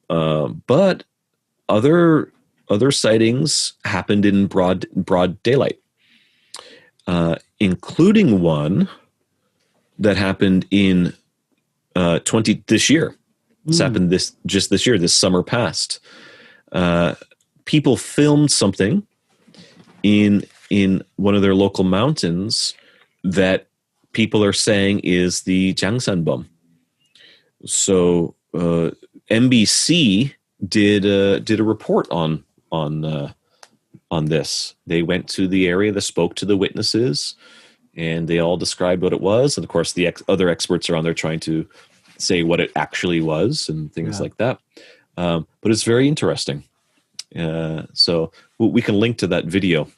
But other sightings happened in broad daylight, including one that happened in this year. This happened this year, this summer past. People filmed something in one of their local mountains that people are saying is the Jangsan Bom. So NBC did a report on this. They went to the area, they spoke to the witnesses, and they all described what it was. And of course, the other experts are on there trying to say what it actually was and things like that. But it's very interesting. So we can link to that video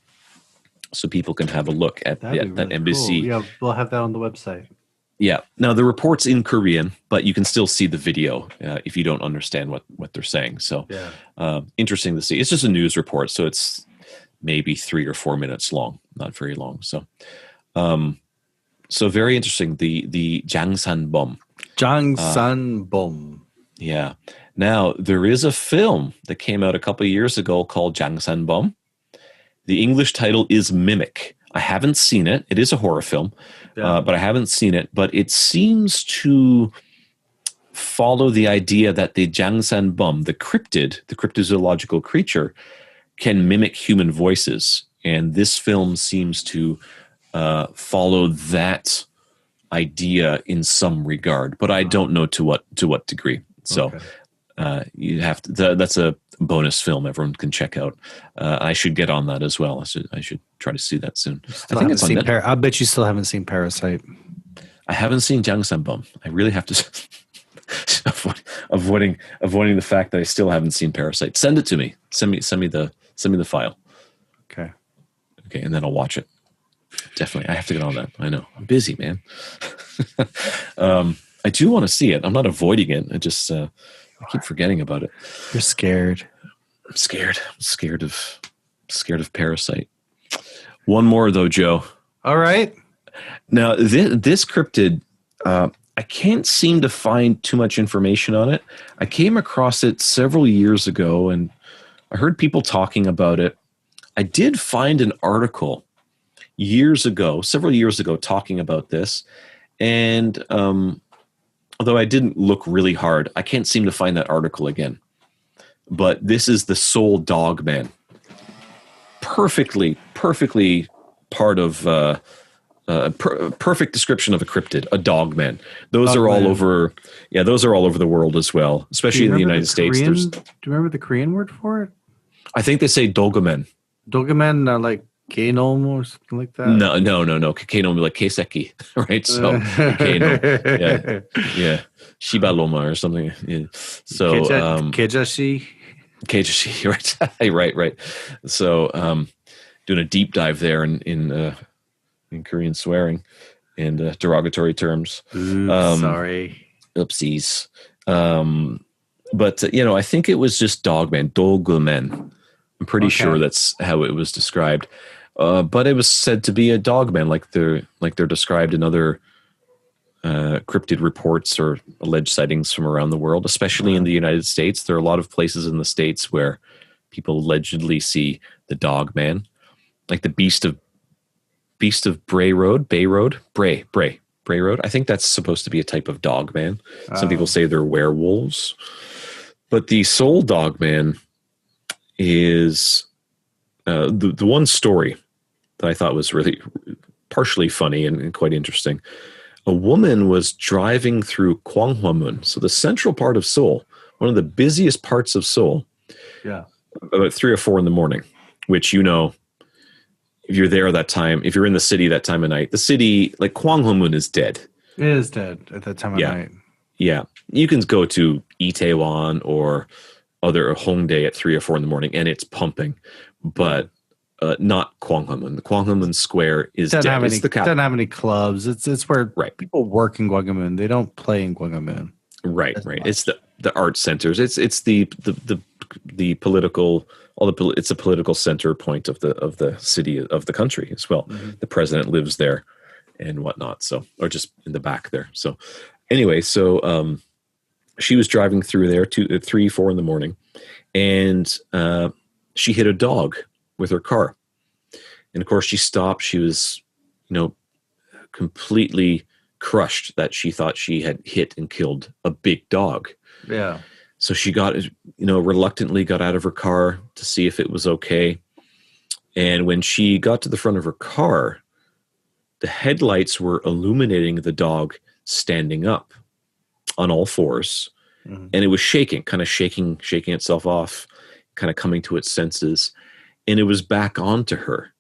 so people can have a look at that NBC. Cool. Yeah, we'll have that on the website. Yeah. Now the report's in Korean, but you can still see the video if you don't understand what they're saying. So interesting to see. It's just a news report, so it's maybe 3 or 4 minutes long, not very long. So so very interesting. The Jangsan Bom. Jangsan Bom. Yeah. Now there is a film that came out a couple of years ago called Jangsan Bom. The English title is Mimic. I haven't seen it. It is a horror film, but I haven't seen it. But it seems to follow the idea that the Jangsan Bum, the cryptozoological creature, can mimic human voices. And this film seems to follow that idea in some regard, but I don't know to what degree. So you have to. That's a bonus film everyone can check out. I should get on that as well. I should try to see that soon. I think it's on Netflix. I bet you still haven't seen Parasite. I haven't seen Jangsan Bum. I really have to avoiding the fact that I still haven't seen Parasite. Send it to me. Send me the file. Okay, and then I'll watch it. Definitely, I have to get on that. I know I'm busy, man. I do want to see it. I'm not avoiding it. I just I keep forgetting about it. You're scared. I'm scared. I'm scared of Parasite. One more though, Joe. All right. Now this cryptid, I can't seem to find too much information on it. I came across it several years ago, and I heard people talking about it. I did find an article several years ago, talking about this, and although I didn't look really hard. I can't seem to find that article again. But this is the Seoul Dog Man. Perfectly part of perfect description of a cryptid, a dog man. Those Dog are all man. over. Yeah, those are all over the world as well, especially in the United States. Do you remember the Korean word for it? I think they say dogamen. Dogamen, like genom or something like that. No. Keino like keiseki, right? So keino, yeah, shibaloma or something. Yeah. So kejashi. Kejashi, right. So doing a deep dive there in Korean swearing and derogatory terms. Oops, sorry. Oopsies. But I think it was just dogman, dogumen. I'm pretty sure that's how it was described. But it was said to be a dogman, like they're described in other cryptid reports or alleged sightings from around the world, especially in the United States. There are a lot of places in the States where people allegedly see the dogman, like the Beast of Bray Road. I think that's supposed to be a type of dog man. Some people say they're werewolves. But the Seoul dog man is the one story that I thought was really partially funny and quite interesting. A woman was driving through Gwanghwamun, so the central part of Seoul, one of the busiest parts of Seoul, about 3 or 4 in the morning, which, if you're there that time, if you're in the city that time of night, the city, like Gwanghwamun, is dead. It is dead at that time of night. Yeah. You can go to Itaewon or other Hongdae at 3 or 4 in the morning and it's pumping, but not Gwanghwamun. The Gwanghwamun Square is dead. It's the capital. Doesn't have any clubs. It's where people work in Gwanghwamun. They don't play in Gwanghwamun. Right. It's the art centers. It's the political. It's a political center point of the city, of the country as well. Mm-hmm. The president lives there and whatnot. So, or just in the back there. So anyway, she was driving through there 3, 4 in the morning, and she hit a dog with her car. And of course she stopped. She was, completely crushed that she thought she had hit and killed a big dog. Yeah. So she reluctantly got out of her car to see if it was okay. And when she got to the front of her car, the headlights were illuminating the dog standing up on all fours. Mm-hmm. And it was shaking itself off, kind of coming to its senses. And it was back onto her.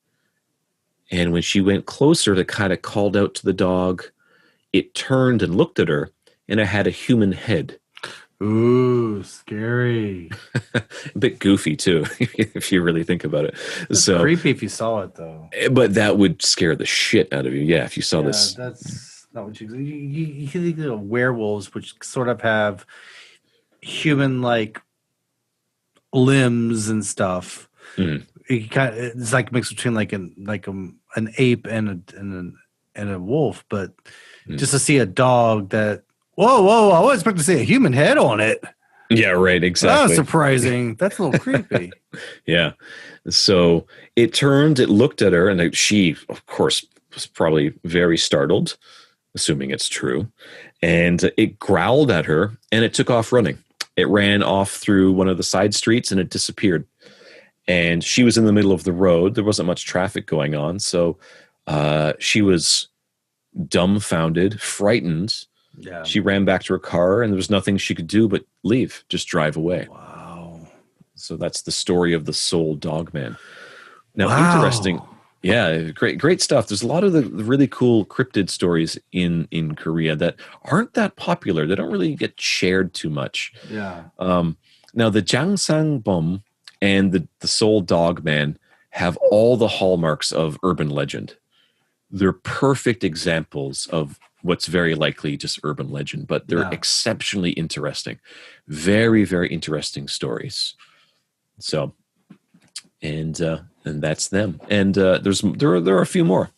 And when she went closer to kind of called out to the dog, it turned and looked at her, and it had a human head. Ooh, scary. A bit goofy too, if you really think about it. It's creepy if you saw it, though. But that would scare the shit out of you. Yeah, if you saw this. That's not what you think of werewolves, which sort of have human-like limbs and stuff. Mm. It's like mixed between an ape and a wolf, but just to see a dog that. Whoa! I wasn't expecting to see a human head on it. Yeah, right. Exactly. That's surprising. That's a little creepy. Yeah. So it turned, it looked at her, and she, of course, was probably very startled, assuming it's true. And it growled at her, and it took off running. It ran off through one of the side streets, and it disappeared. And she was in the middle of the road. There wasn't much traffic going on. So she was dumbfounded, frightened. Yeah. She ran back to her car, and there was nothing she could do but leave, just drive away. Wow. So that's the story of the Seoul dog man. Now, interesting. Yeah, great stuff. There's a lot of the really cool cryptid stories in Korea that aren't that popular. They don't really get shared too much. Yeah. Now, the Jangsangbom and the Seoul dog man have all the hallmarks of urban legend. They're perfect examples of what's very likely just urban legend, but they're exceptionally interesting. Very, very interesting stories. So, and that's them. And there are a few more,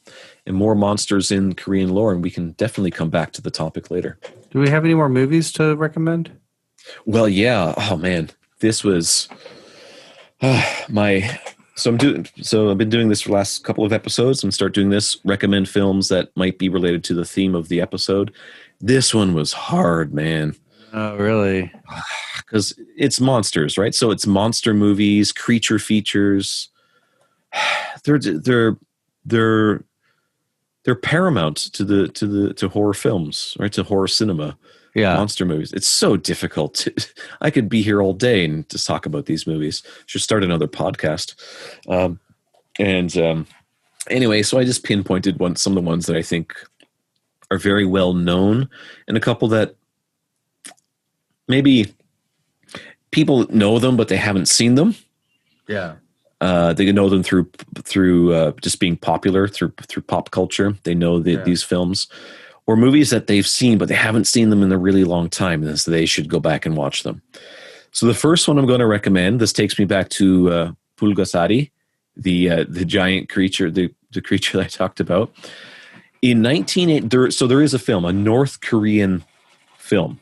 and more monsters in Korean lore, and we can definitely come back to the topic later. Do we have any more movies to recommend? Well, yeah. Oh man, this was So I've been doing this for the last couple of episodes. I'm start doing this, recommend films that might be related to the theme of the episode. This one was hard, man. Oh, really? Because it's monsters, right? So it's monster movies, creature features. They're they're they're paramount to horror films, right? To horror cinema, Yeah. monster movies. It's so difficult. I could be here all day and just talk about these movies. Should start another podcast. Anyway, so I just pinpointed some of the ones that I think are very well known, and a couple that maybe people know them, but they haven't seen them. Yeah. They know them through just being popular through pop culture. They know these films or movies that they've seen, but they haven't seen them in a really long time, and so they should go back and watch them. So the first one I'm going to recommend, this takes me back to Bulgasari, the giant creature, the creature that I talked about. In 1980, so there is a film, a North Korean film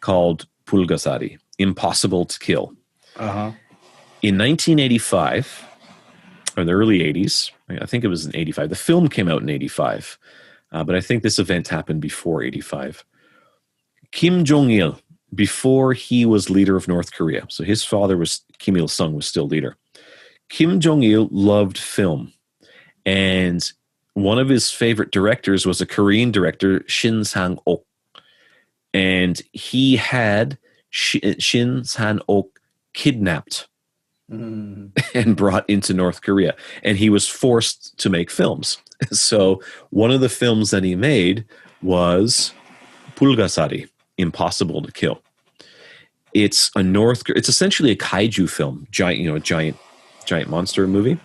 called Bulgasari, Impossible to Kill. Uh-huh. In 1985, or the early 80s, I think it was in 85. The film came out in 85, but I think this event happened before 85. Kim Jong-il, before he was leader of North Korea, so his father was Kim Il-sung, was still leader. Kim Jong-il loved film, and one of his favorite directors was a Korean director, Shin Sang-ok, and he had Shin Sang-ok kidnapped and brought into North Korea, and he was forced to make films. So one of the films that he made was Bulgasari, Impossible to Kill. It's essentially a kaiju film, giant monster movie,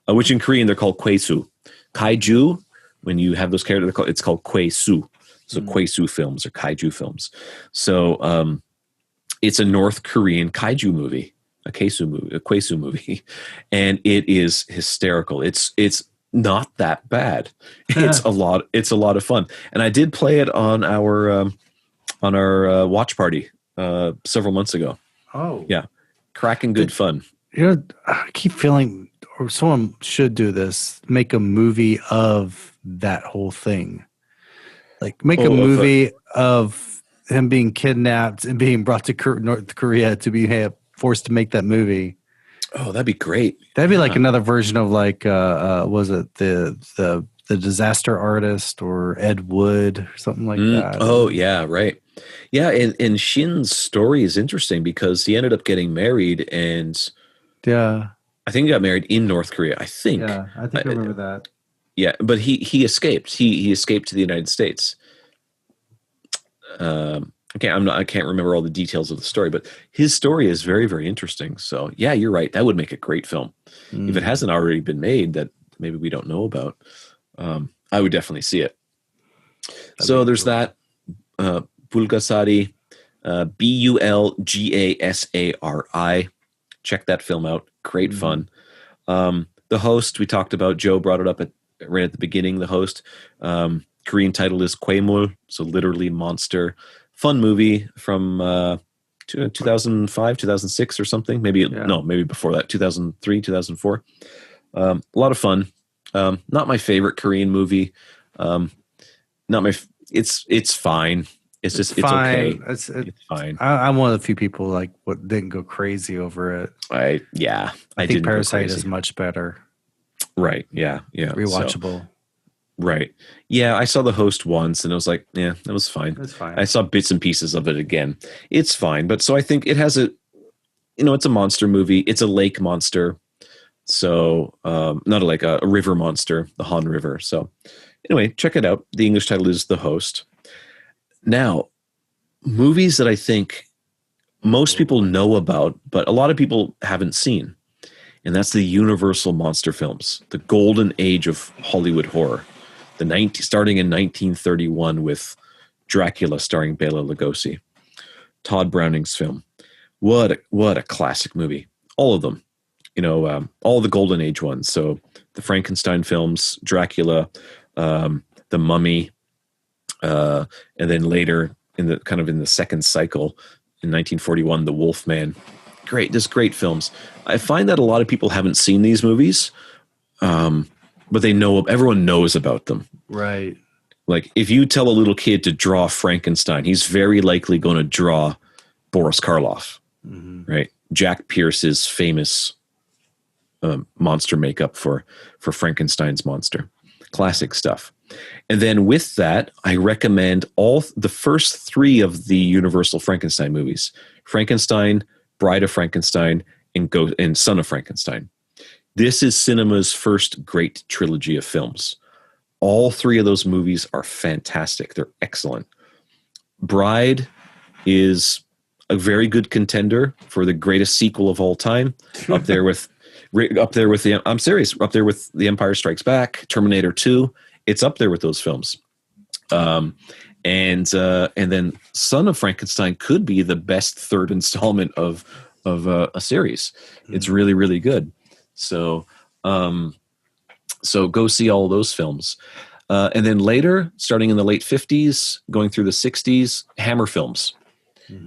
which in Korean they're called goe-su. Kaiju, when you have those characters, it's called goe-su. So goe-su films or kaiju films. So it's a North Korean kaiju movie, a goe-su movie, and it is hysterical. It's not that bad. It's a lot of fun, and I did play it on our watch party several months ago. Oh, yeah, cracking good fun. I keep feeling, or someone should do this, make a movie of that whole thing. Like make a movie of him being kidnapped and being brought to North Korea to be forced to make that movie. Oh, that'd be great. That'd be like another version of was it the Disaster Artist or Ed Wood or something like that? Oh yeah, right. Yeah, and Shin's story is interesting because he ended up getting married, and yeah, I think he got married in North Korea. I think. Yeah, I think I remember that. Yeah, but he escaped. He escaped to the United States. I can't remember all the details of the story, but his story is very, very interesting. So yeah, you're right. That would make a great film. If it hasn't already been made that maybe we don't know about, I would definitely see it. So there's that Bulgasari, Bulgasari. Check that film out. Great fun. The Host, we talked about. Joe brought it up right at the beginning. The Host, Korean title is goe-mul, so literally monster. Fun movie from 2005, 2006 or something. Maybe before that, 2003, 2004. A lot of fun. Not my favorite Korean movie. It's fine. It's okay. It's fine. I'm one of the few people what didn't go crazy over it. I think Parasite is much better. Right. Yeah. Rewatchable. So, right. Yeah. I saw The Host once and I was like, yeah, that was fine. That's fine. I saw bits and pieces of it again. It's fine. But so I think it has it's a monster movie. It's a lake monster. So not a river monster, the Han River. So anyway, check it out. The English title is The Host. Now, movies that I think most people know about, but a lot of people haven't seen. And that's the Universal monster films, the golden age of Hollywood horror. Starting in 1931 with Dracula starring Bela Lugosi, Todd Browning's film. What a classic movie. All of them, all the golden age ones. So the Frankenstein films, Dracula, The Mummy, and then later in the second cycle in 1941, The Wolfman. Just great films. I find that a lot of people haven't seen these movies, but everyone knows about them. Right. Like if you tell a little kid to draw Frankenstein, he's very likely going to draw Boris Karloff, right? Jack Pierce's famous monster makeup for Frankenstein's monster. Classic stuff. And then with that, I recommend all the first 3 of the Universal Frankenstein movies: Frankenstein, Bride of Frankenstein, and Son of Frankenstein. This is cinema's first great trilogy of films. All 3 of those movies are fantastic. They're excellent. Bride is a very good contender for the greatest sequel of all time. Up there with I'm serious. Up there with The Empire Strikes Back, Terminator 2. It's up there with those films. And then Son of Frankenstein could be the best 3rd installment of a series. It's really, really good. So go see all those films. And then later, starting in the late 50s, going through the 60s, Hammer Films,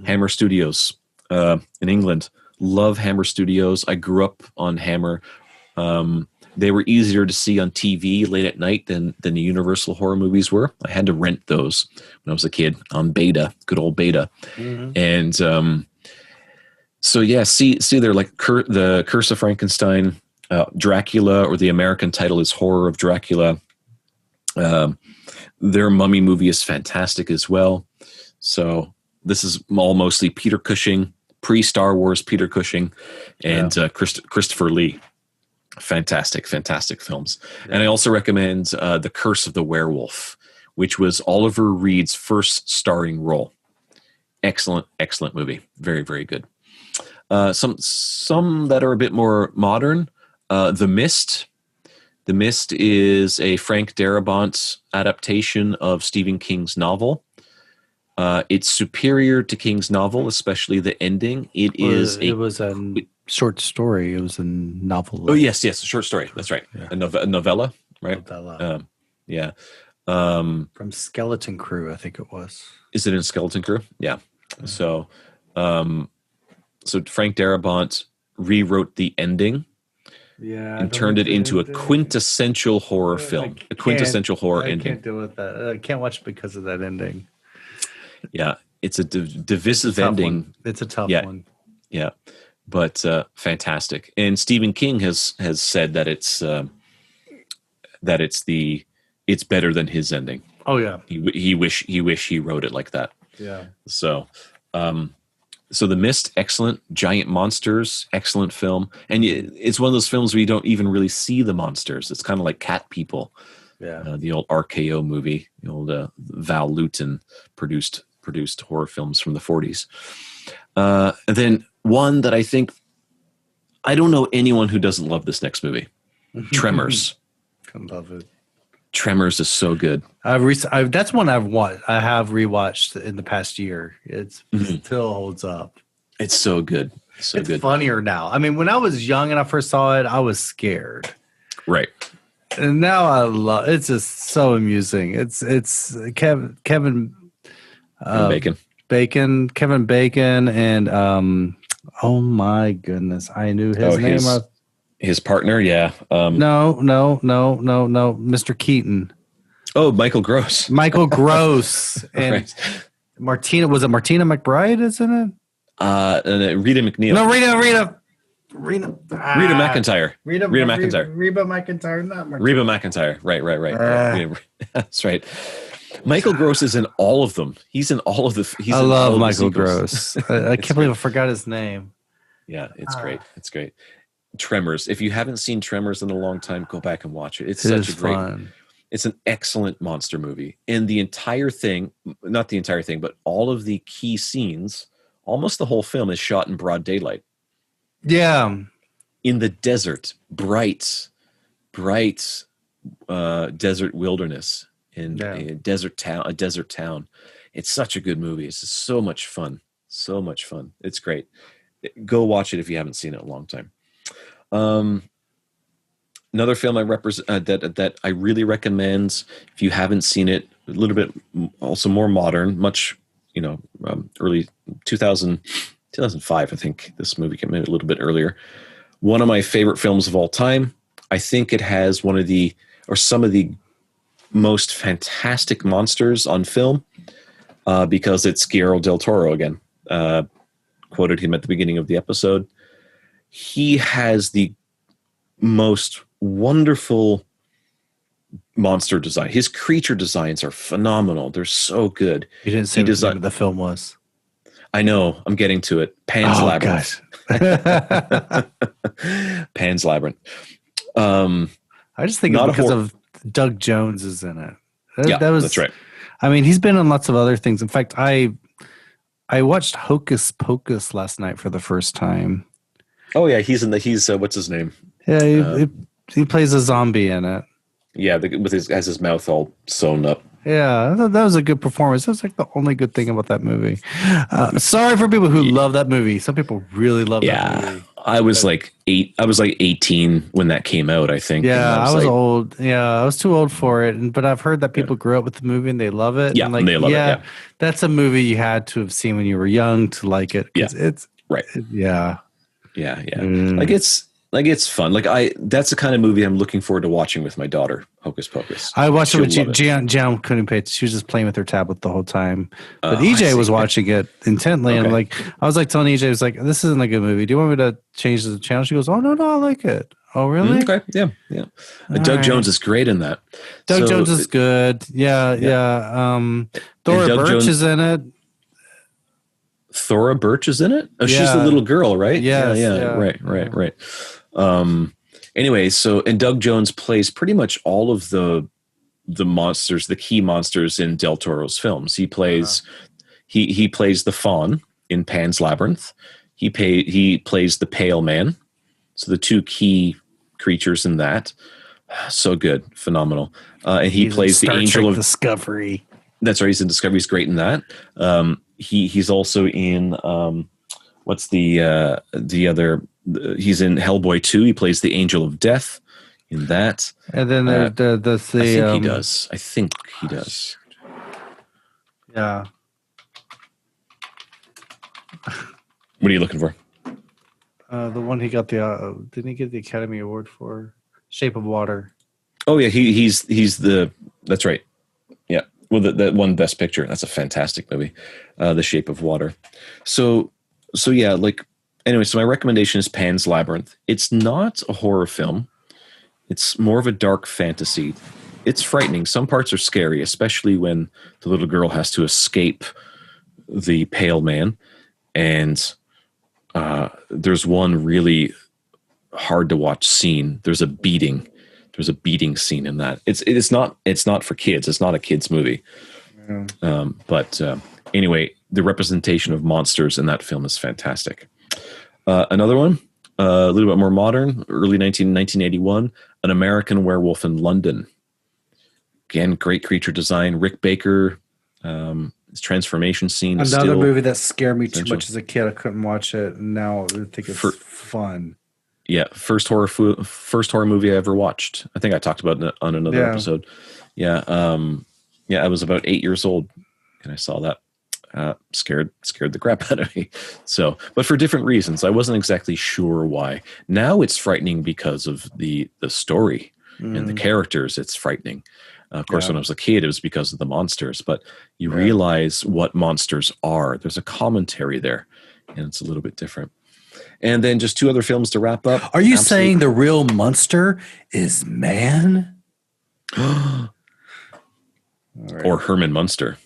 Hammer Studios in England. Love Hammer Studios. I grew up on Hammer. They were easier to see on TV late at night than the Universal horror movies were. I had to rent those when I was a kid on Beta, good old Beta. And so yeah, see they're like the Curse of Frankenstein, Dracula, or the American title is Horror of Dracula. Their Mummy movie is fantastic as well. So this is all mostly Peter Cushing, pre-Star Wars Peter Cushing, and Christopher Lee. Fantastic films. Yeah. And I also recommend The Curse of the Werewolf, which was Oliver Reed's first starring role. Excellent movie. Very, very good. Some that are a bit more modern. The Mist. The Mist is a Frank Darabont adaptation of Stephen King's novel. It's superior to King's novel, especially the ending. It was a short story. It was a novel. Oh yes, a short story. That's right. Yeah. A novella, right? Novella. Yeah. From Skeleton Crew, I think it was. Is it in Skeleton Crew? Yeah. So Frank Darabont rewrote the ending. Yeah, and turned it into a quintessential horror film. A quintessential horror ending. I can't deal with that. I can't watch because of that ending. Yeah, it's a divisive ending. It's a tough one. Yeah, but fantastic. And Stephen King has said that it's better than his ending. Oh yeah, he wish he wrote it like that. Yeah. So The Mist, excellent. Giant monsters, excellent film. And it's one of those films where you don't even really see the monsters. It's kind of like Cat People. Yeah. The old RKO movie, the old Val Lewton produced horror films from the 40s. And then one that I don't know anyone who doesn't love this next movie. Tremors. I love it. Tremors is so good. That's one I have rewatched in the past year. It still holds up. It's so good. It's good. Funnier now. I mean, when I was young and I first saw it, I was scared. Right. And now I love. It's just so amusing. It's Kevin Kevin Bacon, and oh my goodness, I knew his name. His partner, yeah. No, Mr. Keaton. Oh, Michael Gross. Michael Gross. And right. Martina McBride, isn't it? Rita McNeil. No, Rita McEntire. Rita McEntire. Reba McEntire, not Martina. Reba McEntire. Right. That's right. Michael Gross is in all of them. He's in all of the. I love Michael Gross. I can't believe I forgot his name. Yeah, it's great. It's great. Tremors. If you haven't seen Tremors in a long time, go back and watch it. It's such a great fun. It's an excellent monster movie. And the entire thing, not the entire thing, but all of the key scenes, almost the whole film is shot in broad daylight. Yeah. In the desert, bright desert wilderness in a desert town. It's such a good movie. It's just so much fun. It's great. Go watch it if you haven't seen it in a long time. Another film that I really recommend if you haven't seen it, a little bit also more modern, much early 2005. I think this movie came out a little bit earlier. One of my favorite films of all time. I think it has some of the most fantastic monsters on film because it's Guillermo del Toro again. Quoted him at the beginning of the episode. He has the most wonderful monster design. His creature designs are phenomenal. They're so good. You didn't say what the name of the film was. I know. I'm getting to it. Pan's Labyrinth. Pan's Labyrinth. I just think because of Doug Jones is in it. That's right. I mean, he's been in lots of other things. In fact, I watched Hocus Pocus last night for the first time. Oh yeah, he's what's his name? Yeah, he plays a zombie in it. Yeah, has his mouth all sewn up. Yeah, that was a good performance. That was like the only good thing about that movie. Sorry for people who love that movie. Some people really love that movie. I was like 18 when that came out, I think. Yeah, I was old. Yeah, I was too old for it. But I've heard that people grew up with the movie and they love it. Yeah, and they love it. Yeah, that's a movie you had to have seen when you were young to like it. Yeah, it's right. Yeah. It's fun. That's the kind of movie I'm looking forward to watching with my daughter. Hocus Pocus. I watched it with Jan couldn't pay. She was just playing with her tablet the whole time. But EJ was watching it intently, and I was telling EJ, I was like, "This isn't a good movie. Do you want me to change the channel?" She goes, "Oh no, I like it." Oh really? Okay, yeah. Doug Jones is great in that. Doug Jones is good. Yeah. Thora Birch is in it. Thora Birch is in it? Oh, she's the little girl, right? Yeah. Right. Anyway, and Doug Jones plays pretty much all of the monsters, the key monsters in Del Toro's films. He plays he plays the faun in Pan's Labyrinth. He plays the Pale Man. So the two key creatures in that. So good, phenomenal. And he plays the Angel of Discovery. That's right. He's in Discovery. He's great in that. He's also in what's the other? He's in Hellboy 2. He plays the Angel of Death in that. And then I think he does. Yeah. What are you looking for? The one he got didn't he get the Academy Award for? Shape of Water. Oh yeah, he's that's right. Yeah. Well, that one Best Picture. That's a fantastic movie, The Shape of Water. So yeah, anyway. So my recommendation is Pan's Labyrinth. It's not a horror film. It's more of a dark fantasy. It's frightening. Some parts are scary, especially when the little girl has to escape the Pale Man, and there's one really hard to watch scene. There's a beating scene in that. It's not for kids. It's not a kids movie. Yeah. But anyway, the representation of monsters in that film is fantastic. Another one, a little bit more modern, early 1981, An American Werewolf in London. Again, great creature design. Rick Baker, his transformation scene. Another movie that scared me too much as a kid. I couldn't watch it. And now I think it's fun. Yeah, first horror movie I ever watched. I think I talked about it on another episode. Yeah, I was about 8 years old and I saw that. Scared the crap out of me. So, but for different reasons. I wasn't exactly sure why. Now it's frightening because of the story and the characters. It's frightening. Of course, when I was a kid, it was because of the monsters. But you realize what monsters are. There's a commentary there, and it's a little bit different. And then just two other films to wrap up. Are you saying the real monster is man? Right. Or Herman Munster.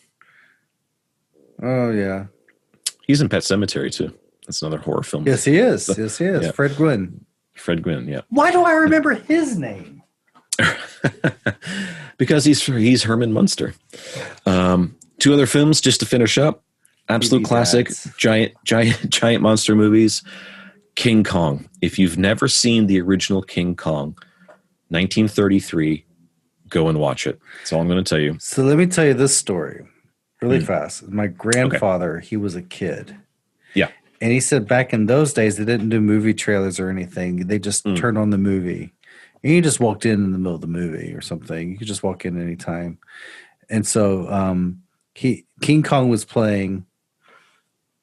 Oh, yeah. He's in Pet Sematary, too. That's another horror film. Yes, he is. Yes, he is. Yeah. Fred Gwynn, yeah. Why do I remember his name? Because he's Herman Munster. Two other films just to finish up. Absolute classic, giant monster movies. King Kong. If you've never seen the original King Kong, 1933, go and watch it. That's all I'm going to tell you. So let me tell you this story really fast. My grandfather, he was a kid. Yeah. And he said back in those days, they didn't do movie trailers or anything. They just turned on the movie. And you just walked in the middle of the movie or something. You could just walk in anytime. And so King Kong was playing,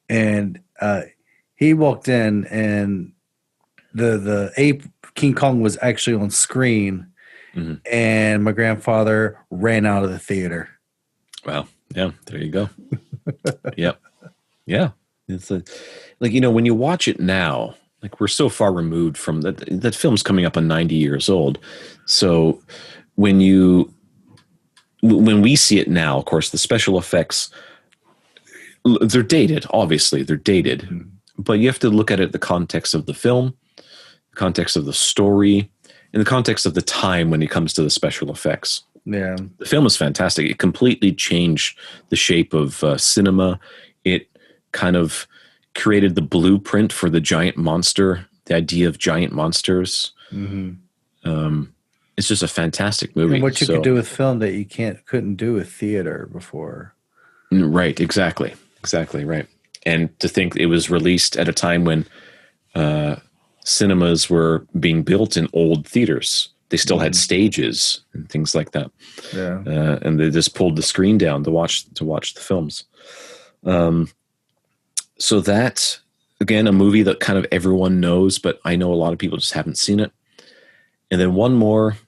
and he walked in, and the ape King Kong was actually on screen, Mhm. and my grandfather ran out of the theater. Wow. Yeah. There you go. Yep. Yeah. It's like, you know, when you watch it now, like we're so far removed from that film's coming up on 90 years old. So when we see it now, of course, the special effects, they're dated. Obviously, they're dated, but you have to look at it in the context of the film, the context of the story, in the context of the time when it comes to the special effects. Yeah. The film is fantastic. It completely changed the shape of cinema. It kind of created the blueprint for the giant monster, the idea of giant monsters. It's just a fantastic movie. And what you could do with film that you couldn't do with theater before. Right, exactly, right. And to think it was released at a time when cinemas were being built in old theaters. They still had stages and things like that. Yeah. And they just pulled the screen down to watch the films. So that, again, a movie that kind of everyone knows, but I know a lot of people just haven't seen it. And then one more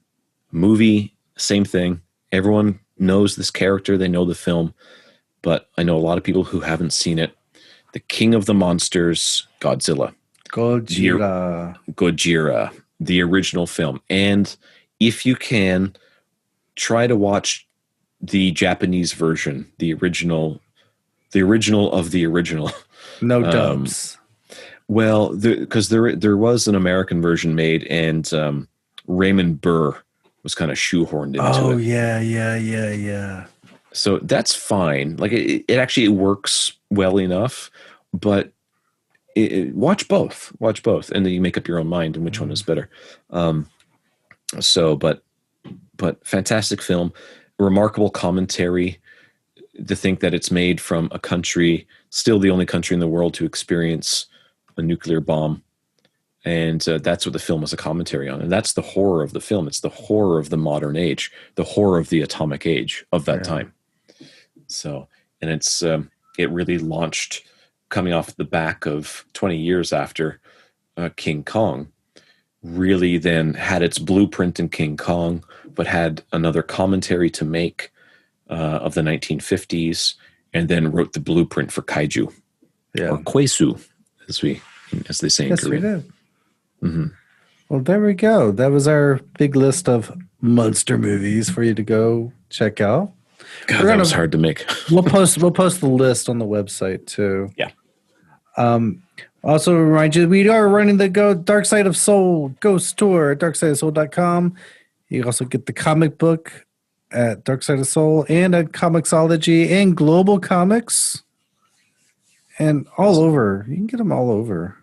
movie, same thing. Everyone knows this character. They know the film, but I know a lot of people who haven't seen it. The King of the Monsters, Godzilla. Gojira, the original film. And if you can, try to watch the Japanese version, the original of the original. No dubs. Well, because there was an American version made, and Raymond Burr was kind of shoehorned into it. Oh, yeah. So that's fine. Like it actually works well enough, but watch both, and then you make up your own mind on which one is better. But fantastic film, remarkable commentary. To think that it's made from a country, still the only country in the world to experience a nuclear bomb. And that's what the film is a commentary on. And that's the horror of the film. It's the horror of the modern age, the horror of the atomic age of that time. So, and it's it really launched, coming off the back of 20 years after King Kong, really then had its blueprint in King Kong, but had another commentary to make of the 1950s, and then wrote the blueprint for kaiju, or goe-su, as they say in Korean. We did. Well, there we go. That was our big list of monster movies for you to go check out. God, that was hard to make. We'll post the list on the website too. Yeah. Also remind you, we are running the Dark Side of Soul Ghost Tour at darksideofsoul.com. You can also get the comic book at Dark Side of Soul and at Comixology and Global Comics and all over. You can get them all over.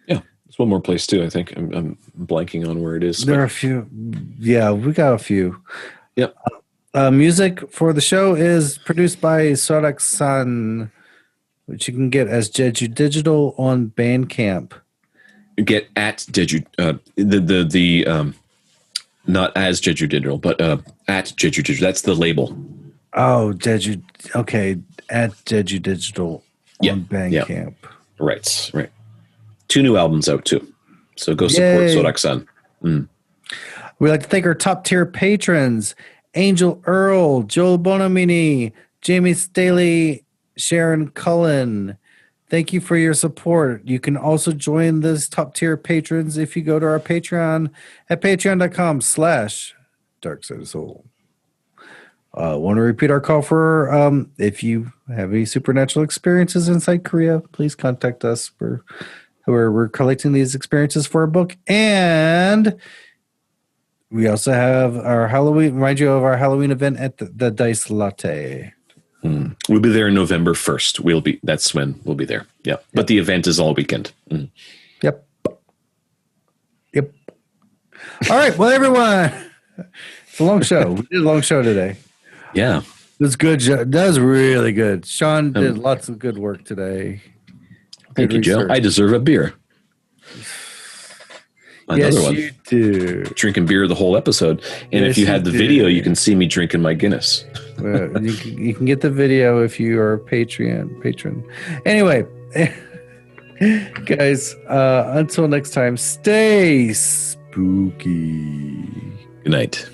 Yeah, there's one more place too. I think I'm blanking on where it is. There are a few. Yeah, we got a few. Yep. Music for the show is produced by Sorak-san, which you can get as Jeju Digital on Bandcamp. Get at Jeju not as Jeju Digital, but at Jeju Digital. That's the label. Oh, Jeju. Okay, at Jeju Digital on Bandcamp. Yeah. Right. 2 new albums out too. So go support Sorak-san. We'd like to thank our top tier patrons: Angel Earl, Joel Bonamini, Jamie Staley, Sharon Cullen. Thank you for your support. You can also join those top tier patrons if you go to our Patreon at patreon.com/darksideofsoul. Want to repeat our call for if you have any supernatural experiences inside Korea, please contact us. We're collecting these experiences for a book. And we also have our Halloween, remind you of our Halloween event at the Dice Latte. We'll be there November 1st. That's when we'll be there. Yeah. But the event is all weekend. Yep. All right. Well, everyone, it's a long show. We did a long show today. Yeah. It was good. That was really good. Sean did lots of good work today. Thank you, Joe. I deserve a beer. Another one. You do. Drinking beer the whole episode. And if you had the video, you can see me drinking my Guinness. You can get the video if you are a patron. Anyway, guys, until next time, stay spooky. Good night.